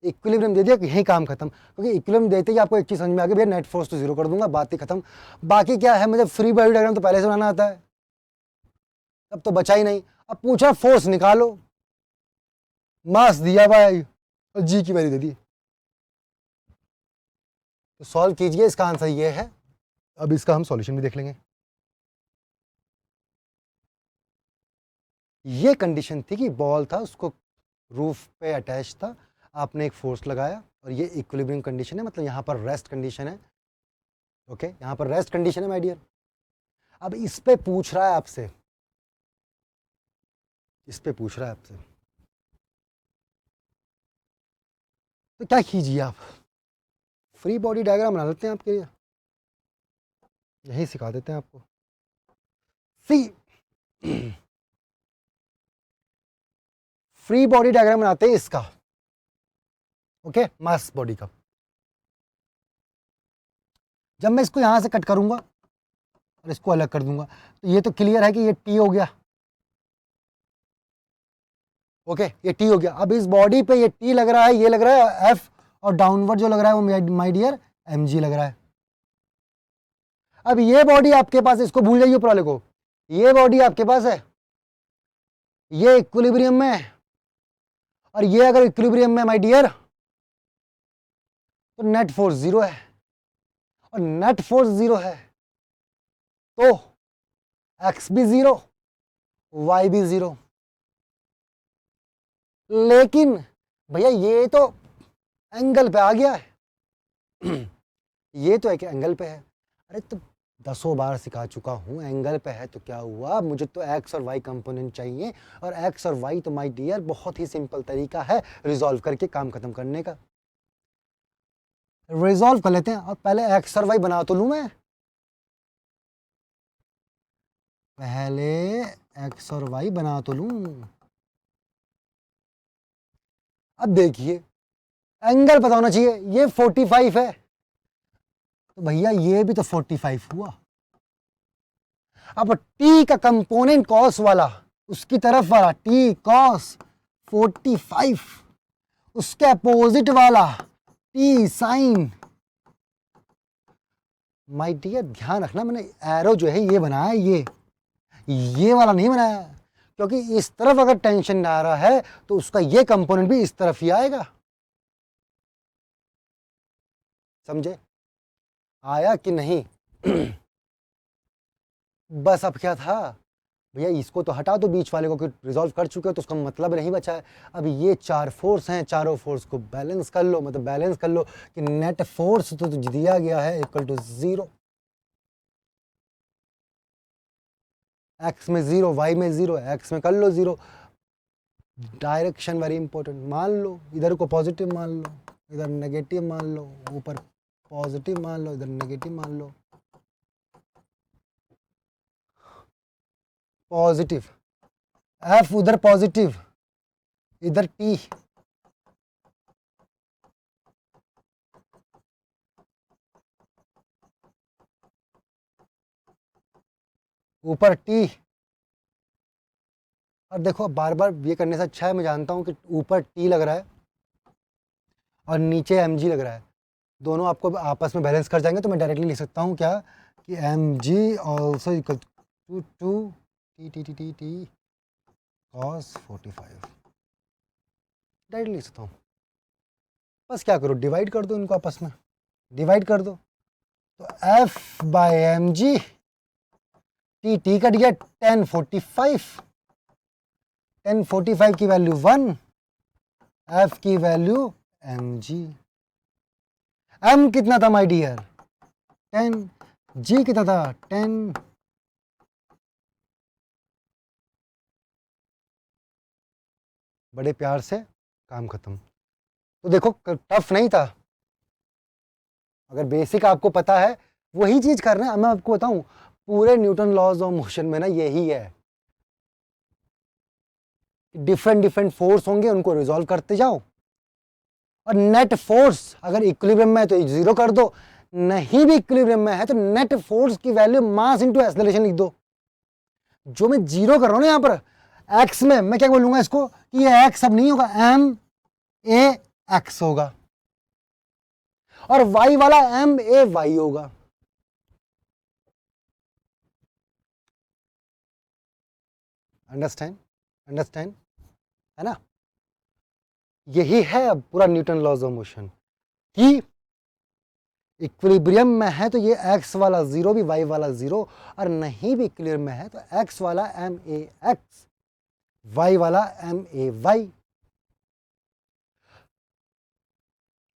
इक्विलिब्रियम दे दिया कि यही काम खत्म। क्योंकि इक्विलिब्रियम देते ही आपको एक चीज समझ में आ गई, भैया नेट फोर्स तो जीरो कर दूंगा, बात ही खत्म। बाकी क्या है, मुझे फ्री बॉडी डायग्राम तो पहले से बनाना आता है, अब तो बचा ही नहीं। अब पूछा फोर्स निकालो, मास दिया भाई और जी की वैल्यू दे दी, तो सॉल्व कीजिए। इसका आंसर ये है। अब इसका हम सॉल्यूशन भी देख लेंगे। ये कंडीशन थी कि बॉल था, उसको रूफ पे अटैच था, आपने एक फोर्स लगाया और ये इक्विलिब्रियम कंडीशन है, मतलब यहां पर रेस्ट कंडीशन है। ओके, यहां पर रेस्ट कंडीशन है माय डियर। अब इस पे पूछ रहा है आपसे, इस पे पूछ रहा है आपसे, तो क्या कीजिए आप, फ्री बॉडी डायग्राम बना लेते हैं आपके लिए, यही सिखा देते हैं आपको। फ्री बॉडी डायग्राम बनाते हैं इसका, ओके, मास बॉडी का। जब मैं इसको यहां से कट करूंगा और इसको अलग कर दूंगा, तो ये तो क्लियर है कि ये टी हो गया। ओके, ये टी हो गया। अब इस बॉडी पे ये टी लग रहा है, ये लग रहा है एफ, और डाउनवर्ड जो लग रहा है वो माय डियर एम जी लग रहा है। अब ये बॉडी आपके पास, इसको भूल जाइए ऊपर वाले को, ये बॉडी आपके पास है, ये इक्विलिब्रियम में है, और ये अगर इक्विलिब्रियम में माय डियर, तो नेट फोर्स जीरो है। और नेट फोर्स जीरो है तो एक्स भी जीरो, वाई भी जीरो। लेकिन भैया ये तो एंगल पे आ गया है ये तो एक एंगल पे है। अरे तो दसों बार सिखा चुका हूँ, एंगल पे है तो क्या हुआ, मुझे तो एक्स और वाई कंपोनेंट चाहिए, और एक्स और वाई तो माय डियर बहुत ही सिंपल तरीका है रिजॉल्व करके काम खत्म करने का। रिजॉल्व कर लेते हैं, और पहले एक्स और वाई बना तो लूँ मैं, पहले एक्स और वाई बना तो लूँ। अब देखिए एंगल पता होना चाहिए, ये 45 है तो भैया ये भी तो 45 हुआ। अब t का कंपोनेंट कॉस वाला, उसकी तरफ वाला t कॉस 45, उसके अपोजिट वाला t साइन। माय डियर ध्यान रखना, मैंने एरो जो है ये बनाया है, ये वाला नहीं बनाया, क्योंकि इस तरफ अगर टेंशन आ रहा है तो उसका ये कंपोनेंट भी इस तरफ ही आएगा। समझे आया कि नहीं बस अब क्या था भैया, इसको तो हटा दो बीच वाले को, कि रिजॉल्व कर चुके हो तो उसका मतलब नहीं बचा है। अब ये चार फोर्स हैं, चारों फोर्स को बैलेंस कर लो, मतलब बैलेंस कर लो कि नेट फोर्स तो दिया गया है इक्वल टू 0, एक्स में 0, वाई में 0, एक्स में कर लो 0। डायरेक्शन वेरी इंपॉर्टेंट, मान लो इधर को पॉजिटिव मान लो, इधर नेगेटिव मान लो, ऊपर पॉजिटिव मान लो, इधर नेगेटिव मान लो। पॉजिटिव एफ, उधर पॉजिटिव, इधर टी, ऊपर टी। और देखो बार बार ये करने से अच्छा है, मैं जानता हूँ कि ऊपर टी लग रहा है और नीचे एम जी लग रहा है, दोनों आपको आपस में बैलेंस कर जाएंगे, तो मैं डायरेक्टली लिख सकता हूँ क्या कि M G also equal to two T T T T T cos 45, डायरेक्टली लिख सकता हूँ। बस क्या करो, डिवाइड कर दो इनको आपस में, डिवाइड कर दो, तो F by M G, T T cut गया 1045, 1045 की वैल्यू 1, एफ की वैल्यू एम जी। एम कितना था माय डियर 10, जी कितना था 10, बड़े प्यार से काम खत्म। तो देखो टफ नहीं था, अगर बेसिक आपको पता है वही चीज करना है। मैं आपको बताऊं पूरे न्यूटन लॉज ऑफ मोशन में ना यही है, डिफरेंट डिफरेंट फोर्स होंगे, उनको रिजॉल्व करते जाओ, और नेट फोर्स अगर इक्विलिब्रियम में है तो 0 कर दो, नहीं भी इक्विलिब्रियम में है तो नेट फोर्स की वैल्यू मास इनटू एक्सेलरेशन लिख दो। जो मैं 0 कर रहा हूं ना यहां पर एक्स में, मैं क्या बोलूंगा इसको कि ये एक्स अब नहीं होगा, एम ए एक्स होगा, और वाई वाला एम ए वाई होगा। अंडरस्टैंड, अंडरस्टैंड है ना। यही है अब पूरा न्यूटन लॉज ऑफ मोशन, कि इक्विलिब्रियम में है तो ये x वाला 0 भी y वाला 0, और नहीं भी इक्विलिब्रियम में है तो x वाला एम ए एक्स, y वाला एम ए वाई।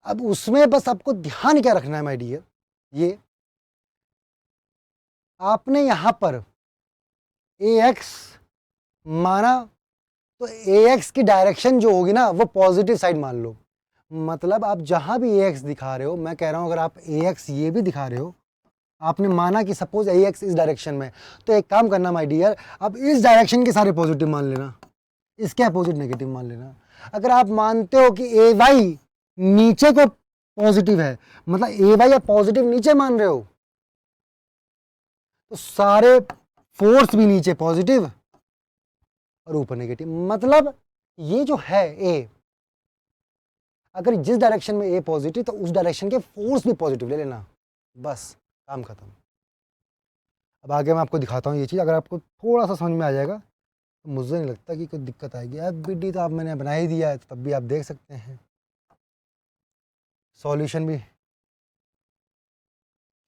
अब उसमें बस आपको ध्यान क्या रखना है माय डियर, ये आपने यहां पर ax माना तो ax की डायरेक्शन जो होगी ना वो पॉजिटिव साइड मान लो, मतलब आप जहां भी ax दिखा रहे हो, मैं कह रहा हूं अगर आप ax ये भी दिखा रहे हो, आपने माना कि सपोज ax इस डायरेक्शन में, तो एक काम करना माय डियर, अब इस डायरेक्शन के सारे पॉजिटिव मान लेना, इसके अपोजिट नेगेटिव मान लेना। अगर आप मानते हो कि ए वाई नीचे को पॉजिटिव है, मतलब ए वाई आप पॉजिटिव नीचे मान रहे हो, तो सारे फोर्स भी नीचे पॉजिटिव और ऊपर नेगेटिव, मतलब ये जो है ए, अगर जिस डायरेक्शन में ए पॉजिटिव तो उस डायरेक्शन के फोर्स भी पॉजिटिव ले लेना, बस काम खत्म। अब आगे मैं आपको दिखाता हूँ ये चीज़, अगर आपको थोड़ा सा समझ में आ जाएगा तो मुझे नहीं लगता कि कोई दिक्कत आएगी। एफबीडी तो आप मैंने बना ही दिया है, तो तब भी आप देख सकते हैं, सॉल्यूशन भी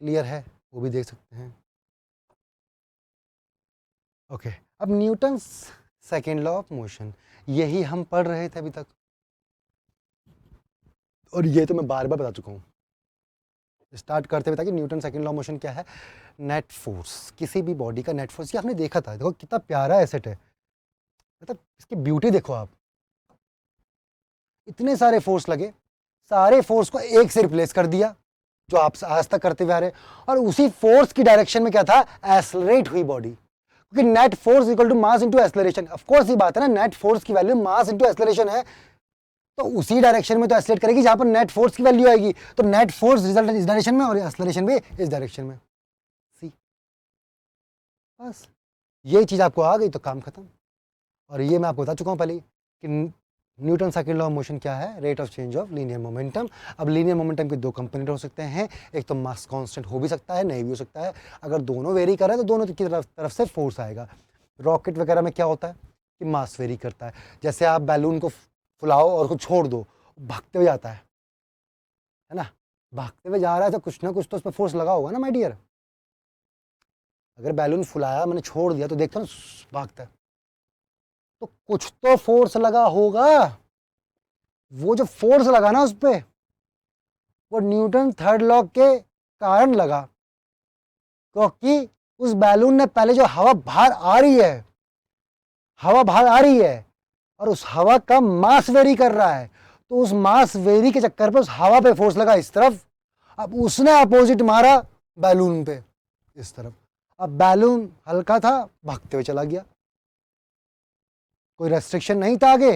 क्लियर है, वो भी देख सकते हैं। ओके, अब Newton's second law of motion, यही हम पढ़ रहे थे अभी तक, और ये तो मैं बार बार बता चुका हूँ। स्टार्ट करते हुए था कि Newton second law of motion क्या है, नेट फोर्स, किसी भी बॉडी का नेट फोर्स। ये आपने देखा था, देखो कितना प्यारा एसेट है, मतलब इसकी ब्यूटी देखो आप, इतने सारे फोर्स लगे, सारे फोर्स को एक से रिप्लेस कर दिया जो आप आज तक करते हुए आ रहे, और उसी फोर्स की डायरेक्शन में क्या था, एस्लरेट हुई बॉडी, क्योंकि net force equal to mass into acceleration. Of course ये बात है ना, नेट फोर्स की वैल्यू मास इनटू एक्सेलरेशन है, तो उसी डायरेक्शन में तो एक्सेलरेट करेगी जहां पर नेट फोर्स की वैल्यू आएगी, तो नेट फोर्स रिजल्ट इस डायरेक्शन में और एक्सेलरेशन भी इस डायरेक्शन में। सी, बस ये चीज आपको आ गई तो काम खत्म। और ये मैं आपको बता चुका हूं पहले कि Newton second law of motion क्या है, rate of change of linear momentum. अब लीनियर मोमेंटम के दो कंपोनेंट हो सकते हैं, एक तो मास कांस्टेंट हो भी सकता है, नहीं भी हो सकता है। अगर दोनों वेरी कर रहे हैं तो दोनों की तरफ से फोर्स आएगा। रॉकेट वगैरह में क्या होता है कि मास वेरी करता है, जैसे आप बैलून को फुलाओ और उसको छोड़ दो, भागते हुए जाता है ना, भागते हुए जा रहा है तो कुछ ना कुछ तो उस पर फोर्स लगा होगा ना माय डियर। अगर बैलून फुलाया मैंने छोड़ दिया तो देखते हो ना भागता है, तो कुछ तो फोर्स लगा होगा। वो जो फोर्स लगा ना उस पे, वो न्यूटन थर्ड लॉ के कारण लगा, क्योंकि उस बैलून ने पहले जो हवा बाहर आ रही है, हवा बाहर आ रही है और उस हवा का मास वेरी कर रहा है, तो उस मास वेरी के चक्कर पे उस हवा पे फोर्स लगा इस तरफ, अब उसने अपोजिट मारा बैलून पे इस तरफ, अब बैलून हल्का था भागते हुए चला गया, कोई रेस्ट्रिक्शन नहीं था आगे।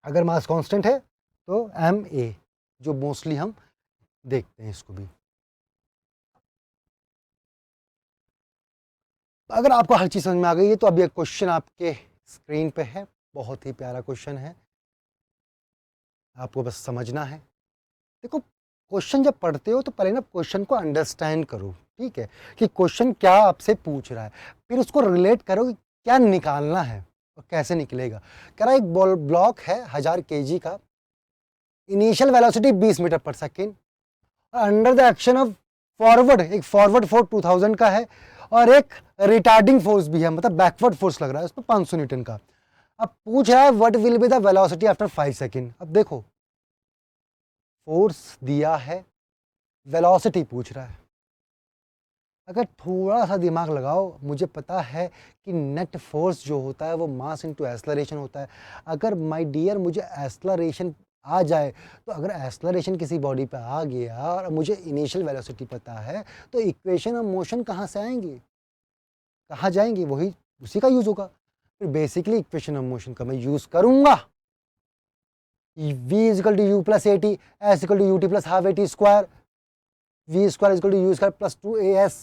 अगर मास कांस्टेंट है तो ma, जो मोस्टली हम देखते हैं इसको भी। अगर आपको हर चीज समझ में आ गई है तो अभी एक क्वेश्चन आपके स्क्रीन पे है, बहुत ही प्यारा क्वेश्चन है, आपको बस समझना है। देखो क्वेश्चन जब पढ़ते हो तो पहले ना क्वेश्चन को अंडरस्टैंड करो, ठीक है, कि क्वेश्चन क्या आपसे पूछ रहा है, फिर उसको रिलेट करो कि क्या निकालना है और कैसे निकलेगा। कह रहा है एक ब्लॉक है 1000 kg का, इनिशियल वेलोसिटी 20 मीटर पर second, under the action of forward, एक फॉरवर्ड फोर्स 2000 का है और एक रिटार्डिंग फोर्स भी है, मतलब बैकवर्ड फोर्स लग रहा है उस पर 500 न्यूटन का। अब पूछ रहा है what will be the velocity after 5 second. अब देखो फोर्स दिया है, वेलोसिटी पूछ रहा है, अगर थोड़ा सा दिमाग लगाओ, मुझे पता है कि नेट फोर्स जो होता है वो मास इनटू एक्सेलरेशन होता है। अगर माय डियर मुझे एक्सेलरेशन आ जाए, तो अगर एक्सेलरेशन किसी बॉडी पे आ गया और मुझे इनिशियल वेलोसिटी पता है, तो इक्वेशन ऑफ मोशन कहाँ से आएंगी, कहाँ जाएंगी, वही उसी का यूज होगा। फिर बेसिकली इक्वेशन ऑफ मोशन का मैं यूज करूंगा, v is equal to u plus a t, s equal to u t plus half a t square, v square is equal to u square plus 2as।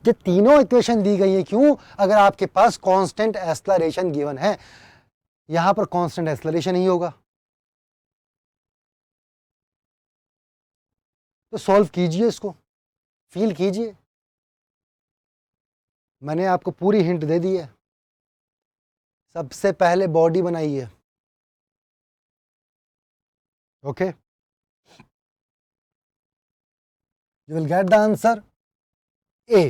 ये तीनों equation दी गई है, क्यों, अगर आपके पास कांस्टेंट एक्सेलरेशन गिवन है। यहां पर कांस्टेंट एक्सेलरेशन ही होगा, तो सॉल्व कीजिए, इसको फील कीजिए। मैंने आपको पूरी हिंट दे दी है। सबसे पहले बॉडी बनाइए, okay, you will get the answer A.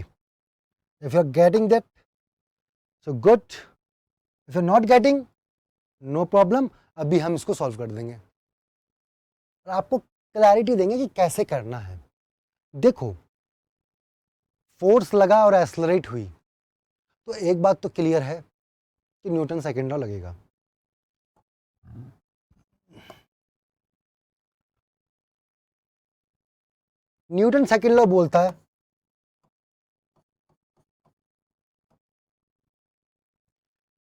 If you are getting that, so good. If you are not getting, no problem. अभी हम इसको सॉल्व कर देंगे और आपको क्लैरिटी देंगे कि कैसे करना है। देखो फोर्स लगा और एक्सेलरेट हुई, तो एक बात तो क्लियर है कि न्यूटन सेकेंड लॉ लगेगा। न्यूटन सेकेंड लॉ बोलता है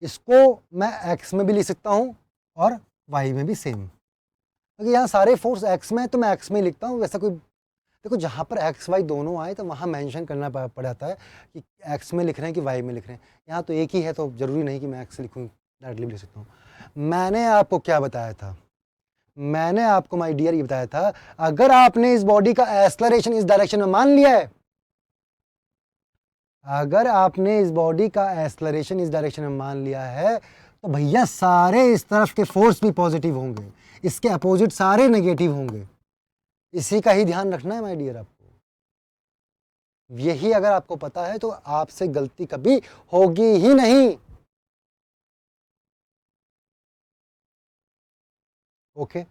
इसको मैं x में भी लिख सकता हूं और y में भी सेम, क्योंकि यहाँ सारे फोर्स x में है तो मैं x में लिखता हूँ। वैसा कोई देखो जहाँ पर x y दोनों आए तो वहाँ मेंशन करना पड़ जाता है कि x में लिख रहे हैं कि y में लिख रहे हैं। यहाँ तो एक ही है तो जरूरी नहीं कि मैं x लिखूँ, डायरेक्टली लिख सकता हूँ। मैंने आपको क्या बताया था, मैंने आपको माय डियर ये बताया था, अगर आपने इस बॉडी का एक्सेलरेशन इस डायरेक्शन में मान लिया है, अगर आपने इस बॉडी का एक्सेलरेशन इस डायरेक्शन में मान लिया है, तो भैया सारे इस तरफ के फोर्स भी पॉजिटिव होंगे, इसके अपोजिट सारे नेगेटिव होंगे। इसी का ही ध्यान रखना है माय डियर आपको। यही अगर आपको पता है तो आपसे गलती कभी होगी ही नहीं। ओके,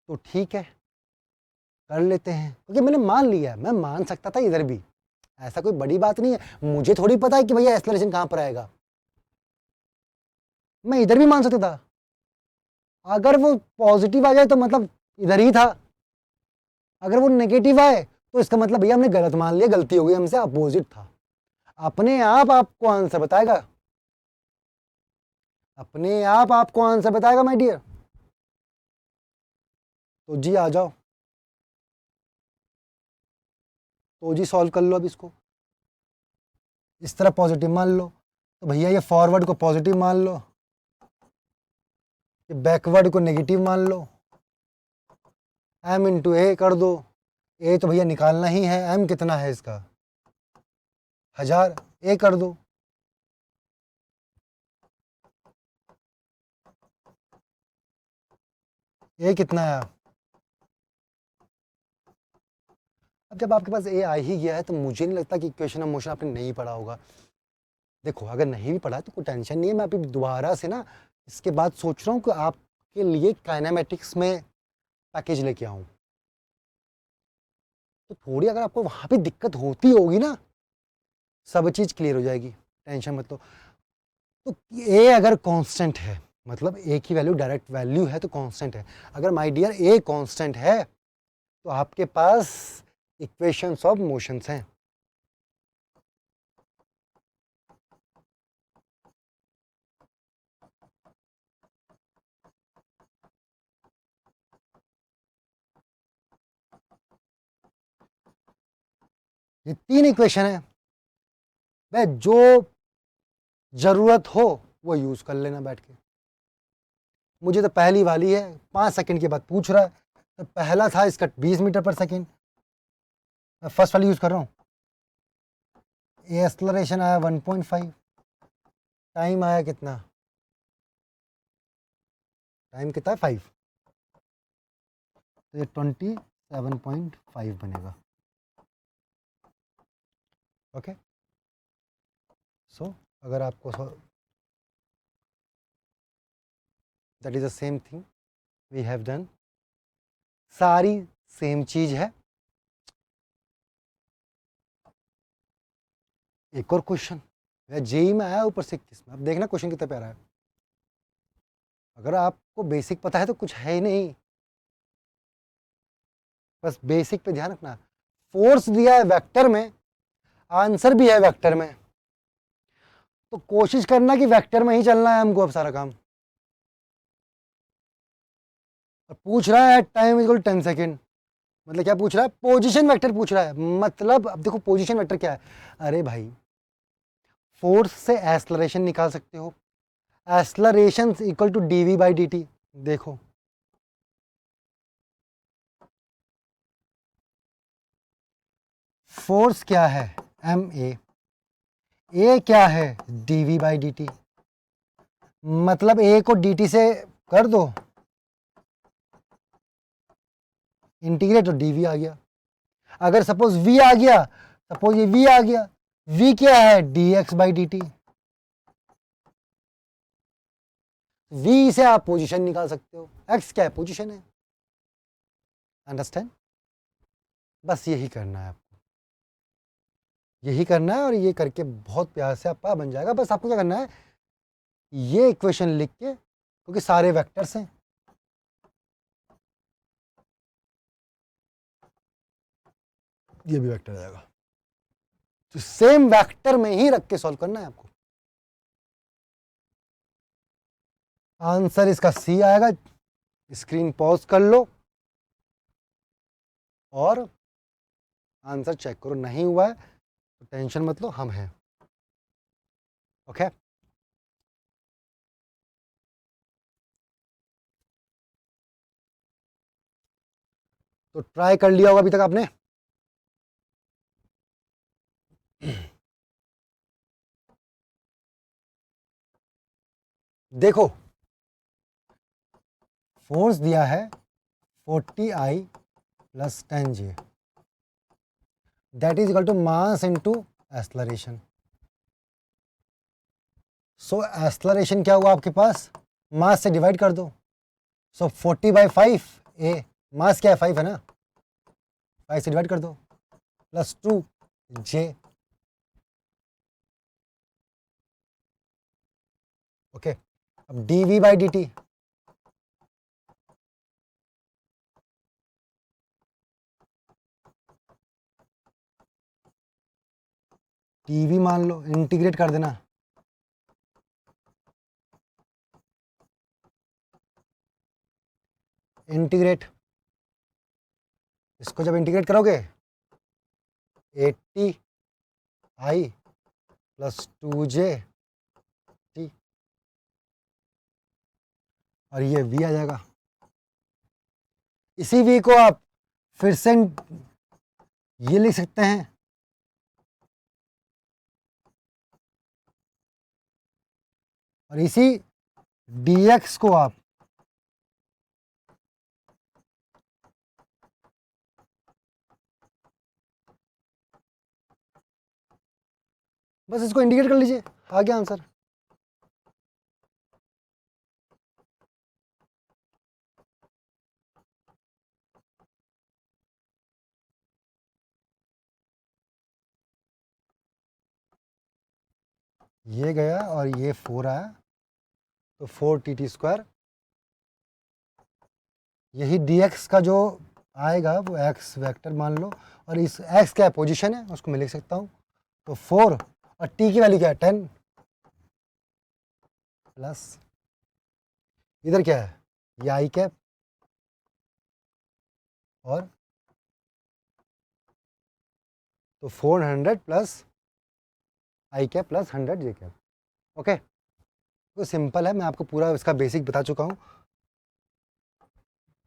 तो ठीक है, कर लेते हैं, क्योंकि मैंने मान लिया, मैं मान सकता था इधर भी, ऐसा कोई बड़ी बात नहीं है। मुझे थोड़ी पता है कि भैया एक्सेलरेशन कहां पर आएगा, मैं इधर भी मान सकता था। अगर वो पॉजिटिव आ जाए तो मतलब इधर ही था, अगर वो नेगेटिव आए तो इसका मतलब भैया हमने गलत मान लिया, गलती हो गई हमसे, अपोजिट था। अपने आप आपको आंसर बताएगा, अपने आप आपको आंसर बताएगा माय डियर। तो जी आ जाओ, तो जी सॉल्व कर लो अब इसको, इस तरह पॉजिटिव मान लो, तो भैया ये फॉरवर्ड को पॉजिटिव मान लो, ये बैकवर्ड को नेगेटिव मान लो, m इंटू ए कर दो, ए तो भैया निकालना ही है, m कितना है इसका 1000, ए कर दो, ए कितना है। अब जब आपके पास ए आ ही गया है तो मुझे नहीं लगता कि इक्वेशन ऑफ मोशन आपने नहीं पढ़ा होगा। देखो अगर नहीं भी पढ़ा तो कोई टेंशन नहीं है, मैं अभी दोबारा से ना इसके बाद सोच रहा हूँ कि आपके लिए काइनेमेटिक्स में पैकेज लेके आऊँ, तो थोड़ी अगर आपको वहाँ पे दिक्कत होती होगी ना, सब चीज़ क्लियर हो जाएगी, टेंशन मत लो। तो ए अगर कांस्टेंट है, मतलब ए की वैल्यू डायरेक्ट वैल्यू है तो कांस्टेंट है। अगर माय डियर ए कांस्टेंट है तो आपके पास इक्वेशंस ऑफ मोशंस हैं। ये 3 इक्वेशन है, वह जो जरूरत हो वो यूज कर लेना बैठ के। मुझे तो पहली वाली है, 5 सेकंड के बाद पूछ रहा है, तो पहला था इसका 20 मीटर पर सेकंड, मैं फर्स्ट वाली यूज कर रहा हूँ। ये एक्सलरेशन आया 1.5, टाइम आया कितना, टाइम कितना है 5, तो ये 27.5 बनेगा। ओके, सो अगर आपको that is the same thing we have done, सारी सेम चीज है। एक और क्वेश्चन जेई में आया ऊपर से 21 में, अब देखना क्वेश्चन कितना प्यारा है। अगर आपको बेसिक पता है तो कुछ है ही नहीं, बस बेसिक पे ध्यान रखना। फोर्स दिया है वेक्टर में, आंसर भी है वेक्टर में, तो कोशिश करना कि वेक्टर में ही चलना है हमको अब सारा काम। और पूछ रहा है टाइम इक्वल 10 सेकेंड, मतलब क्या पूछ रहा है, पोजीशन वेक्टर पूछ रहा है। मतलब अब देखो पोजीशन वेक्टर क्या है, अरे भाई फोर्स से एक्सलरेशन निकाल सकते हो, acceleration equal to d v by d t. देखो फोर्स क्या है एम ए क्या है डीवी बाई डी टी, मतलब ए को डी टी से कर दो इंटीग्रेट, तो डीवी आ गया। अगर सपोज v आ गया, सपोज ये v आ गया, v क्या है dx by d T, v से आप पोजीशन निकाल सकते हो, x क्या है पोजीशन है। अंडरस्टैंड, बस यही करना है आपको, यही करना है, और ये करके बहुत प्यार से आपका बन जाएगा। बस आपको क्या करना है, ये इक्वेशन लिख के, क्योंकि सारे वेक्टर्स हैं, ये भी वेक्टर आएगा, तो सेम वेक्टर में ही रख के सॉल्व करना है आपको। आंसर इसका सी आएगा, स्क्रीन पॉज कर लो और आंसर चेक करो, नहीं हुआ है तो टेंशन मत लो, हम हैं। ओके, तो ट्राई कर लिया होगा अभी तक आपने। देखो फोर्स दिया है 40i plus 10j, that is equal to mass into acceleration. So acceleration क्या हुआ आपके पास, मास से डिवाइड कर दो। सो 40/5 ए, मास क्या है 5 है ना, 5 से डिवाइड कर दो, प्लस 2 जे। ओके, अब dv/dt, dv मान लो, इंटीग्रेट कर देना, इंटीग्रेट, इसको जब इंटीग्रेट करोगे 80i प्लस 2j t, और ये v आ जाएगा। इसी v को आप फिर से ये लिख सकते हैं, और इसी dx को आप बस इसको इंडिकेट कर लीजिए, आ गया आंसर। ये गया और ये 4 आया, तो 4t² यही dx का जो आएगा वो x वेक्टर मान लो, और इस x क्या पोजीशन है उसको मैं लिख सकता हूँ, तो 4 और t की वैल्यू क्या है 10, प्लस इधर क्या है ये i कैप, और तो 400 plus i cap plus 100 j cap. Okay, तो सिंपल है, मैं आपको पूरा इसका बेसिक बता चुका हूँ।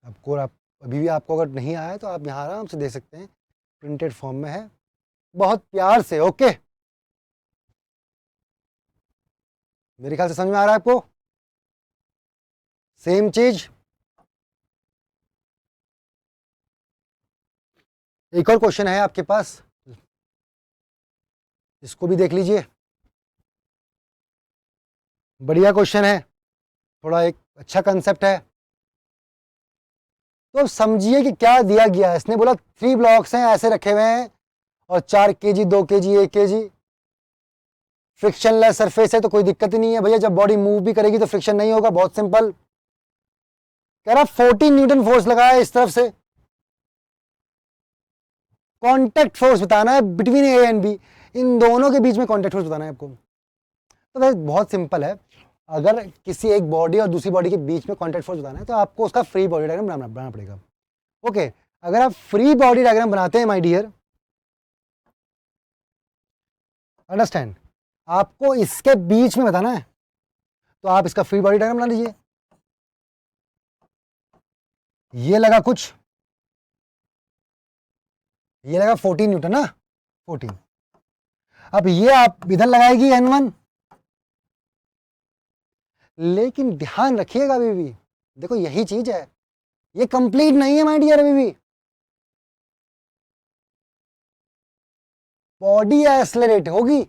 आपको अभी भी आपको अगर नहीं आया है तो आप यहाँ आराम से देख सकते हैं, प्रिंटेड फॉर्म में है, बहुत प्यार से। ओके, मेरे ख्याल से समझ में आ रहा है आपको। सेम चीज एक और क्वेश्चन है आपके पास, इसको भी देख लीजिए, बढ़िया क्वेश्चन है, थोड़ा एक अच्छा कंसेप्ट है। तो समझिए कि क्या दिया गया है। इसने बोला 3 ब्लॉक्स हैं ऐसे रखे हुए हैं, और 4 kg 2 kg 1 kg, frictionless surface है तो कोई दिक्कत ही नहीं है भैया, जब बॉडी मूव भी करेगी तो फ्रिक्शन नहीं होगा, बहुत सिंपल। कह रहा 14 न्यूटन फोर्स लगाया इस तरफ से, कांटेक्ट फोर्स बताना है बिटवीन ए एंड बी, इन दोनों के बीच में कांटेक्ट फोर्स बताना है आपको। तो वैसे बहुत सिंपल है, अगर किसी एक बॉडी और दूसरी बॉडी के बीच में कांटेक्ट फोर्स बताना है तो आपको उसका फ्री बॉडी डायग्राम बनाना पड़ेगा। ओके, अगर आप फ्री बॉडी डायग्राम बनाते हैं माय डियर, अंडरस्टैंड, आपको इसके बीच में बताना है, तो आप इसका फ्री बॉडी डायग्राम बना लीजिए। ये लगा कुछ, ये लगा 14 न्यूटन ना, 14। अब ये आप इधर लगाएगी N1, लेकिन ध्यान रखिएगा अभी भी, देखो यही चीज है, ये कंप्लीट नहीं है माय डियर, अभी भी बॉडी एक्सेलरेट होगी।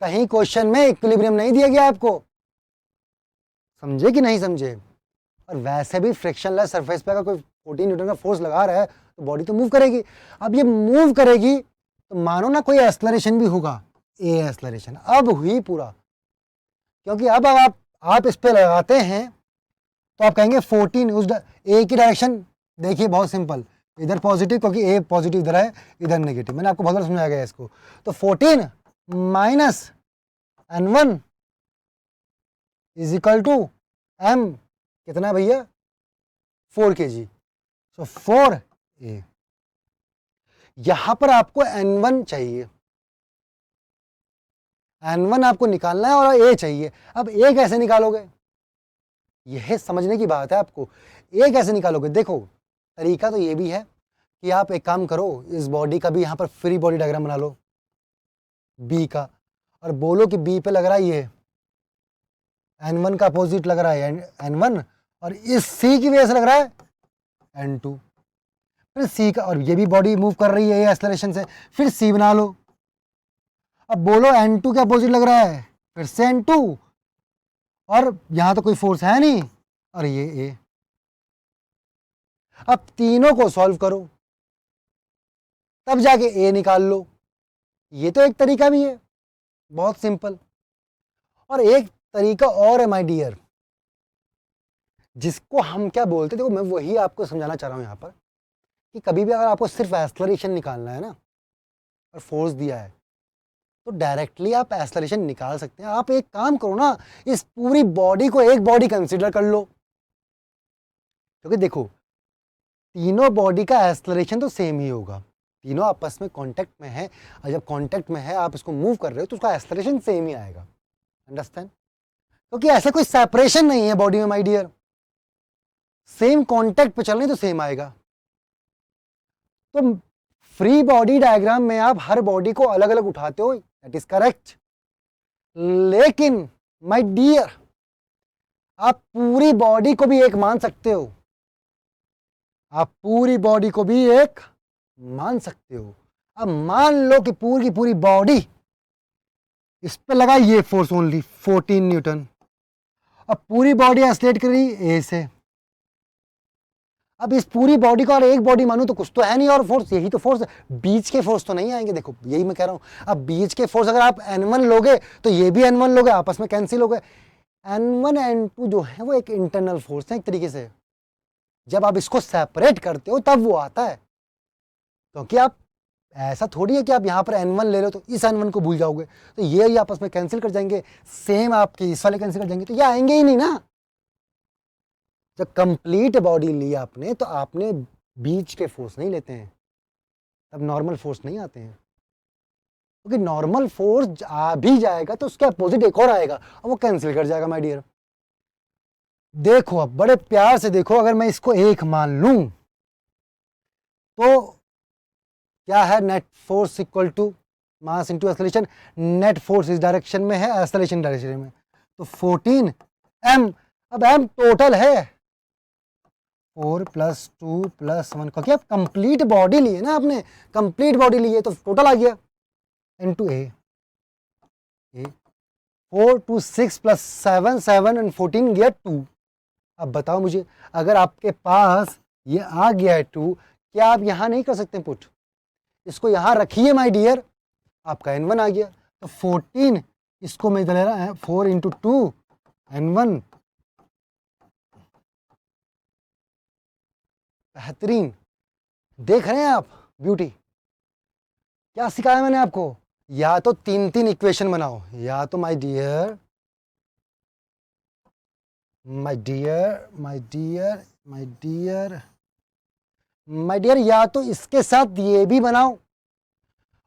कहीं क्वेश्चन में इक्विलिब्रियम नहीं दिया गया आपको, समझे कि नहीं समझे। और वैसे भी फ्रिक्शनलेस सरफेस पे अगर कोई 14 न्यूटन का फोर्स लगा रहा है तो बॉडी तो मूव करेगी। अब ये मूव करेगी तो मानो ना कोई एक्सेलरेशन भी होगा, ए एक्सेलरेशन अब हुई पूरा, क्योंकि अब आप इस पे लगाते हैं तो आप कहेंगे 14 उस ए की डायरेक्शन, देखिए बहुत सिंपल, इधर पॉजिटिव क्योंकि ए पॉजिटिव इधर है, इधर नेगेटिव, मैंने आपको बहुत बार समझाया गया इसको। तो 14 minus N1 is equal to M, कितना है भैया 4 kg, सो 4a। यहां पर आपको N1 चाहिए, N1 आपको निकालना है और a चाहिए। अब a कैसे निकालोगे, यह समझने की बात है आपको, a कैसे निकालोगे। देखो तरीका तो ये भी है कि आप एक काम करो, इस बॉडी का भी यहाँ पर फ्री बॉडी डायग्राम बना लो b का, और बोलो कि b पे लग रहा है ये N1 का अपोजिट लग रहा है N1, और इस c की वजह से लग रहा है N2। फिर सी का, और ये भी बॉडी मूव कर रही है ये एक्सेलरेशन से, फिर सी बना लो। अब बोलो n2 के अपोजिट लग रहा है, फिर से n2, और यहां तो कोई फोर्स है नहीं, और ये ए। अब तीनों को सॉल्व करो, तब जाके ए निकाल लो। ये तो एक तरीका भी है, बहुत सिंपल। और एक तरीका और है माय डियर, जिसको हम क्या बोलते, देखो मैं वही आपको समझाना चाह रहा हूं यहां पर, कि कभी भी अगर आपको सिर्फ एक्सेलरेशन निकालना है ना, और फोर्स दिया है, तो डायरेक्टली आप एक्सेलरेशन निकाल सकते हैं। आप एक काम करो ना, इस पूरी बॉडी को एक बॉडी कंसीडर कर लो, क्योंकि देखो तीनों बॉडी का एक्सेलरेशन तो सेम ही होगा, तीनों आपस में कांटेक्ट में है, और जब कांटेक्ट में है आप इसको मूव कर रहे हो तो उसका एक्सेलरेशन सेम ही आएगा। अंडरस्टैंड? क्योंकि ऐसे कोई सेपरेशन नहीं है बॉडी में माय डियर, सेम कांटेक्ट पे चल रहे तो सेम आएगा। तो फ्री बॉडी डायग्राम में आप हर बॉडी को अलग अलग उठाते हो, दैट इज करेक्ट, लेकिन माय डियर आप पूरी बॉडी को भी एक मान सकते हो, आप पूरी बॉडी को भी एक मान सकते हो। अब मान लो कि पूरी की पूरी बॉडी, इस पे लगा ये फोर्स ओनली 14 न्यूटन, अब पूरी बॉडी एक्सेलरेट कर रही ए से। अब इस पूरी बॉडी को और एक बॉडी मानू तो कुछ तो है नहीं, और फोर्स यही तो फोर्स है, बीच के फोर्स तो नहीं आएंगे। देखो यही मैं कह रहा हूं, अब बीच के फोर्स अगर आप n1 लोगे तो ये भी n1 लोगे, आपस में कैंसिल हो गए। n1 n2 जो है वो एक इंटरनल फोर्स है एक तरीके से, जब आप इसको सेपरेट करते हो तब वो आता है, क्योंकि आप ऐसा थोड़ी है कि आप यहां पर n1 ले लो तो इस n1 को भूल जाओगे, तो ये आपस में कैंसिल कर जाएंगे, सेम आपके इस वाले कैंसिल कर जाएंगे, तो ये आएंगे ही नहीं ना। जब कंप्लीट बॉडी ली आपने तो आपने बीच के फोर्स नहीं लेते हैं, तब नॉर्मल फोर्स नहीं आते हैं, क्योंकि नॉर्मल फोर्स आ भी जाएगा तो उसके अपोजिट एक और आएगा और वो कैंसिल कर जाएगा माय डियर। देखो अब बड़े प्यार से देखो, अगर मैं इसको एक मान लूं तो क्या है, net force equal to mass into acceleration, net force इस डायरेक्शन में है, एक्सेलरेशन डायरेक्शन में, तो 14 m। अब m टोटल है 4 + 2 + 1, क्योंकि आप कंप्लीट बॉडी लिए ना, आपने कंप्लीट बॉडी ली है तो टोटल आ गया इनटू ए। 4 2 6 + 7 7 और 14 गया 2। अब बताओ मुझे, अगर आपके पास ये आ गया है 2, क्या आप यहां नहीं कर सकते पुट, इसको यहां रखिए माय डियर, आपका n1 आ गया। तो 14 इसको मैं इधर ले रहा है 4 × 2 n1। बेहतरीन, देख रहे हैं आप ब्यूटी, क्या सिखाया मैंने आपको, या तो 3 इक्वेशन बनाओ, या तो my dear my dear my dear my dear my dear, या तो इसके साथ ये भी बनाओ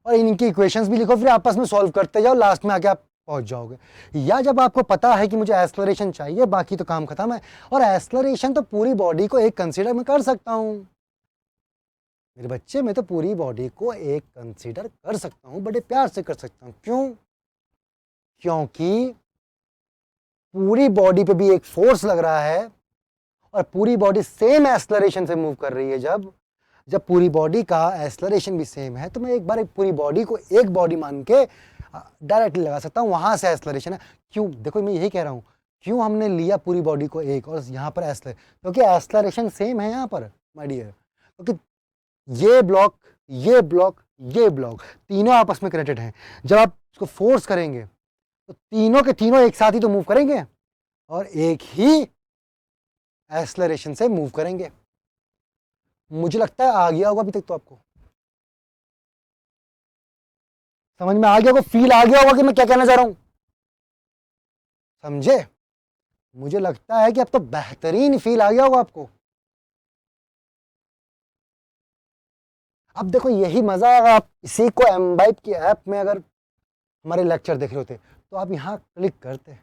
और इनकी इक्वेशंस भी लिखो, फिर आपस में सॉल्व करते जाओ, लास्ट में आके आप पहुंच जाओगे। या जब आपको पता है कि मुझे एक्सेलरेशन चाहिए, बाकी तो काम खत्म है, और एक्सेलरेशन तो पूरी बॉडी को एक कंसीडर में कर सकता हूं मेरे बच्चे, मैं तो पूरी बॉडी को एक कंसीडर कर सकता हूं, बड़े प्यार से कर सकता हूं। क्यों? क्योंकि पूरी बॉडी पे भी एक फोर्स लग रहा है और पूरी बॉडी सेम एक्सेलरेशन से मूव कर रही है। जब पूरी बॉडी का एक्सेलरेशन भी सेम है तो मैं एक बार पूरी बॉडी को एक बॉडी मान के डायरेक्टली लगा सकता हूँ, वहां से एक्सेलरेशन है। क्यों? देखो मैं यही कह रहा हूँ, क्यों हमने लिया पूरी बॉडी को एक और यहाँ पर एक्सेलरेशन, क्योंकि एक्सेलरेशन सेम है यहाँ पर माय डियर, क्योंकि ये ब्लॉक ये ब्लॉक ये ब्लॉक तीनों आपस में कनेक्टेड हैं। जब आप इसको फोर्स करेंगे तो तीनों के तीनों एक साथ ही तो मूव करेंगे और एक ही एक्सेलरेशन से मूव करेंगे। मुझे लगता है आ गया होगा अभी तक तो आपको समझ में आ गया होगा, फील आ गया होगा कि मैं क्या कहना चाह रहा हूं, समझे? मुझे लगता है कि अब तो बेहतरीन फील आ गया होगा आपको। अब देखो यही मजा, अगर आप इसी को एमबाइब की ऐप में अगर हमारे लेक्चर देख रहे होते तो आप यहां क्लिक करते,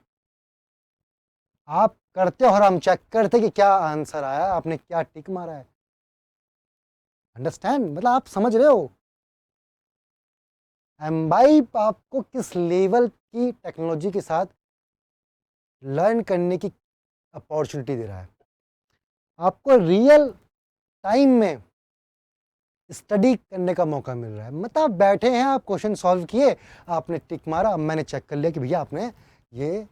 आप करते और हम चेक करते कि क्या आंसर आया, आपने क्या टिक मारा है। अंडरस्टैंड? मतलब आप समझ रहे हो एमबाइब आपको किस लेवल की टेक्नोलॉजी के साथ लर्न करने की अपॉर्चुनिटी दे रहा है। आपको रियल टाइम में स्टडी करने का मौका मिल रहा है। मतलब आप बैठे हैं, आप क्वेश्चन सॉल्व किए, आपने टिक मारा, अब मैंने चेक कर लिया कि भैया आपने ये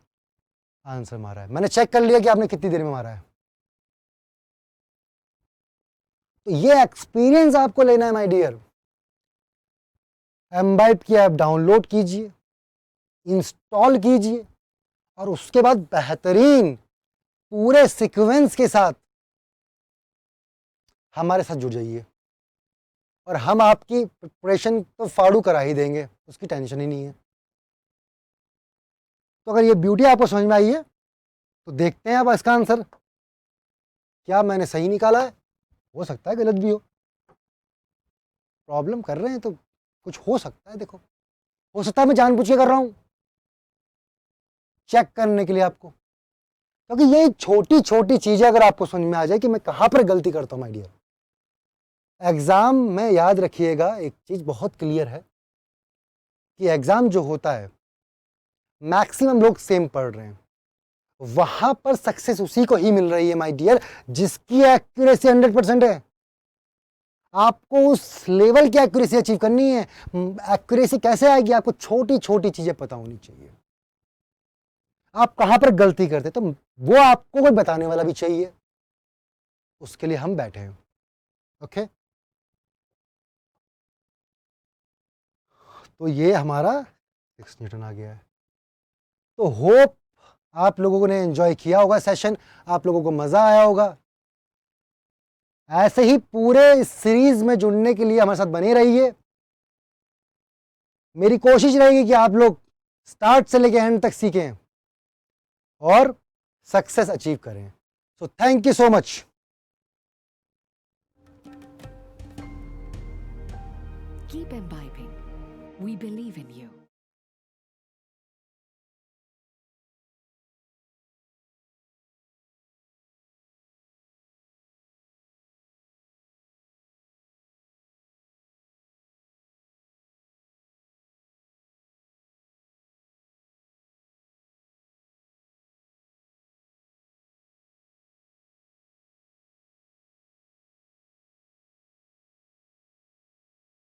आंसर मारा है, मैंने चेक कर लिया कि आपने कितनी देर में मारा है। तो ये एक्सपीरियंस आपको लेना है माय डियर। एम्बाइट की ऐप डाउनलोड कीजिए, इंस्टॉल कीजिए और उसके बाद बेहतरीन पूरे सीक्वेंस के साथ हमारे साथ जुड़ जाइए और हम आपकी प्रिपरेशन तो फाड़ू करा ही देंगे, उसकी टेंशन ही नहीं है। तो अगर ये ब्यूटी आपको समझ में आई है तो देखते हैं अब इसका आंसर क्या मैंने सही निकाला है। हो सकता है गलत भी हो, प्रॉब्लम कर रहे हैं तो कुछ हो सकता है। देखो, हो सकता है मैं जानबूझ के कर रहा हूं चेक करने के लिए आपको, क्योंकि ये छोटी छोटी चीजें अगर आपको समझ में आ जाए कि मैं कहां पर गलती करता हूं माय डियर। एग्जाम में याद रखिएगा एक चीज बहुत क्लियर है कि एग्जाम जो होता है मैक्सिमम लोग सेम पढ़ रहे हैं, वहां पर सक्सेस उसी को ही मिल रही है माय डियर जिसकी एक्यूरेसी 100% है। आपको उस लेवल की एक्यूरेसी अचीव करनी है। एक्यूरेसी कैसे आएगी? आपको छोटी छोटी चीजें पता होनी चाहिए, आप कहां पर गलती करते तो वो आपको कोई बताने वाला भी चाहिए। उसके लिए हम बैठे हैं। ओके, तो ये हमारा 6 न्यूटन आ गया है। तो होप आप लोगों ने एंजॉय किया होगा सेशन, आप लोगों को मजा आया होगा। ऐसे ही पूरे इस सीरीज में जुड़ने के लिए हमारे साथ बने रहिए। मेरी कोशिश रहेगी कि आप लोग स्टार्ट से लेकर एंड तक सीखें और सक्सेस अचीव करें। So thank you so much. Keep imbibing. We believe in you.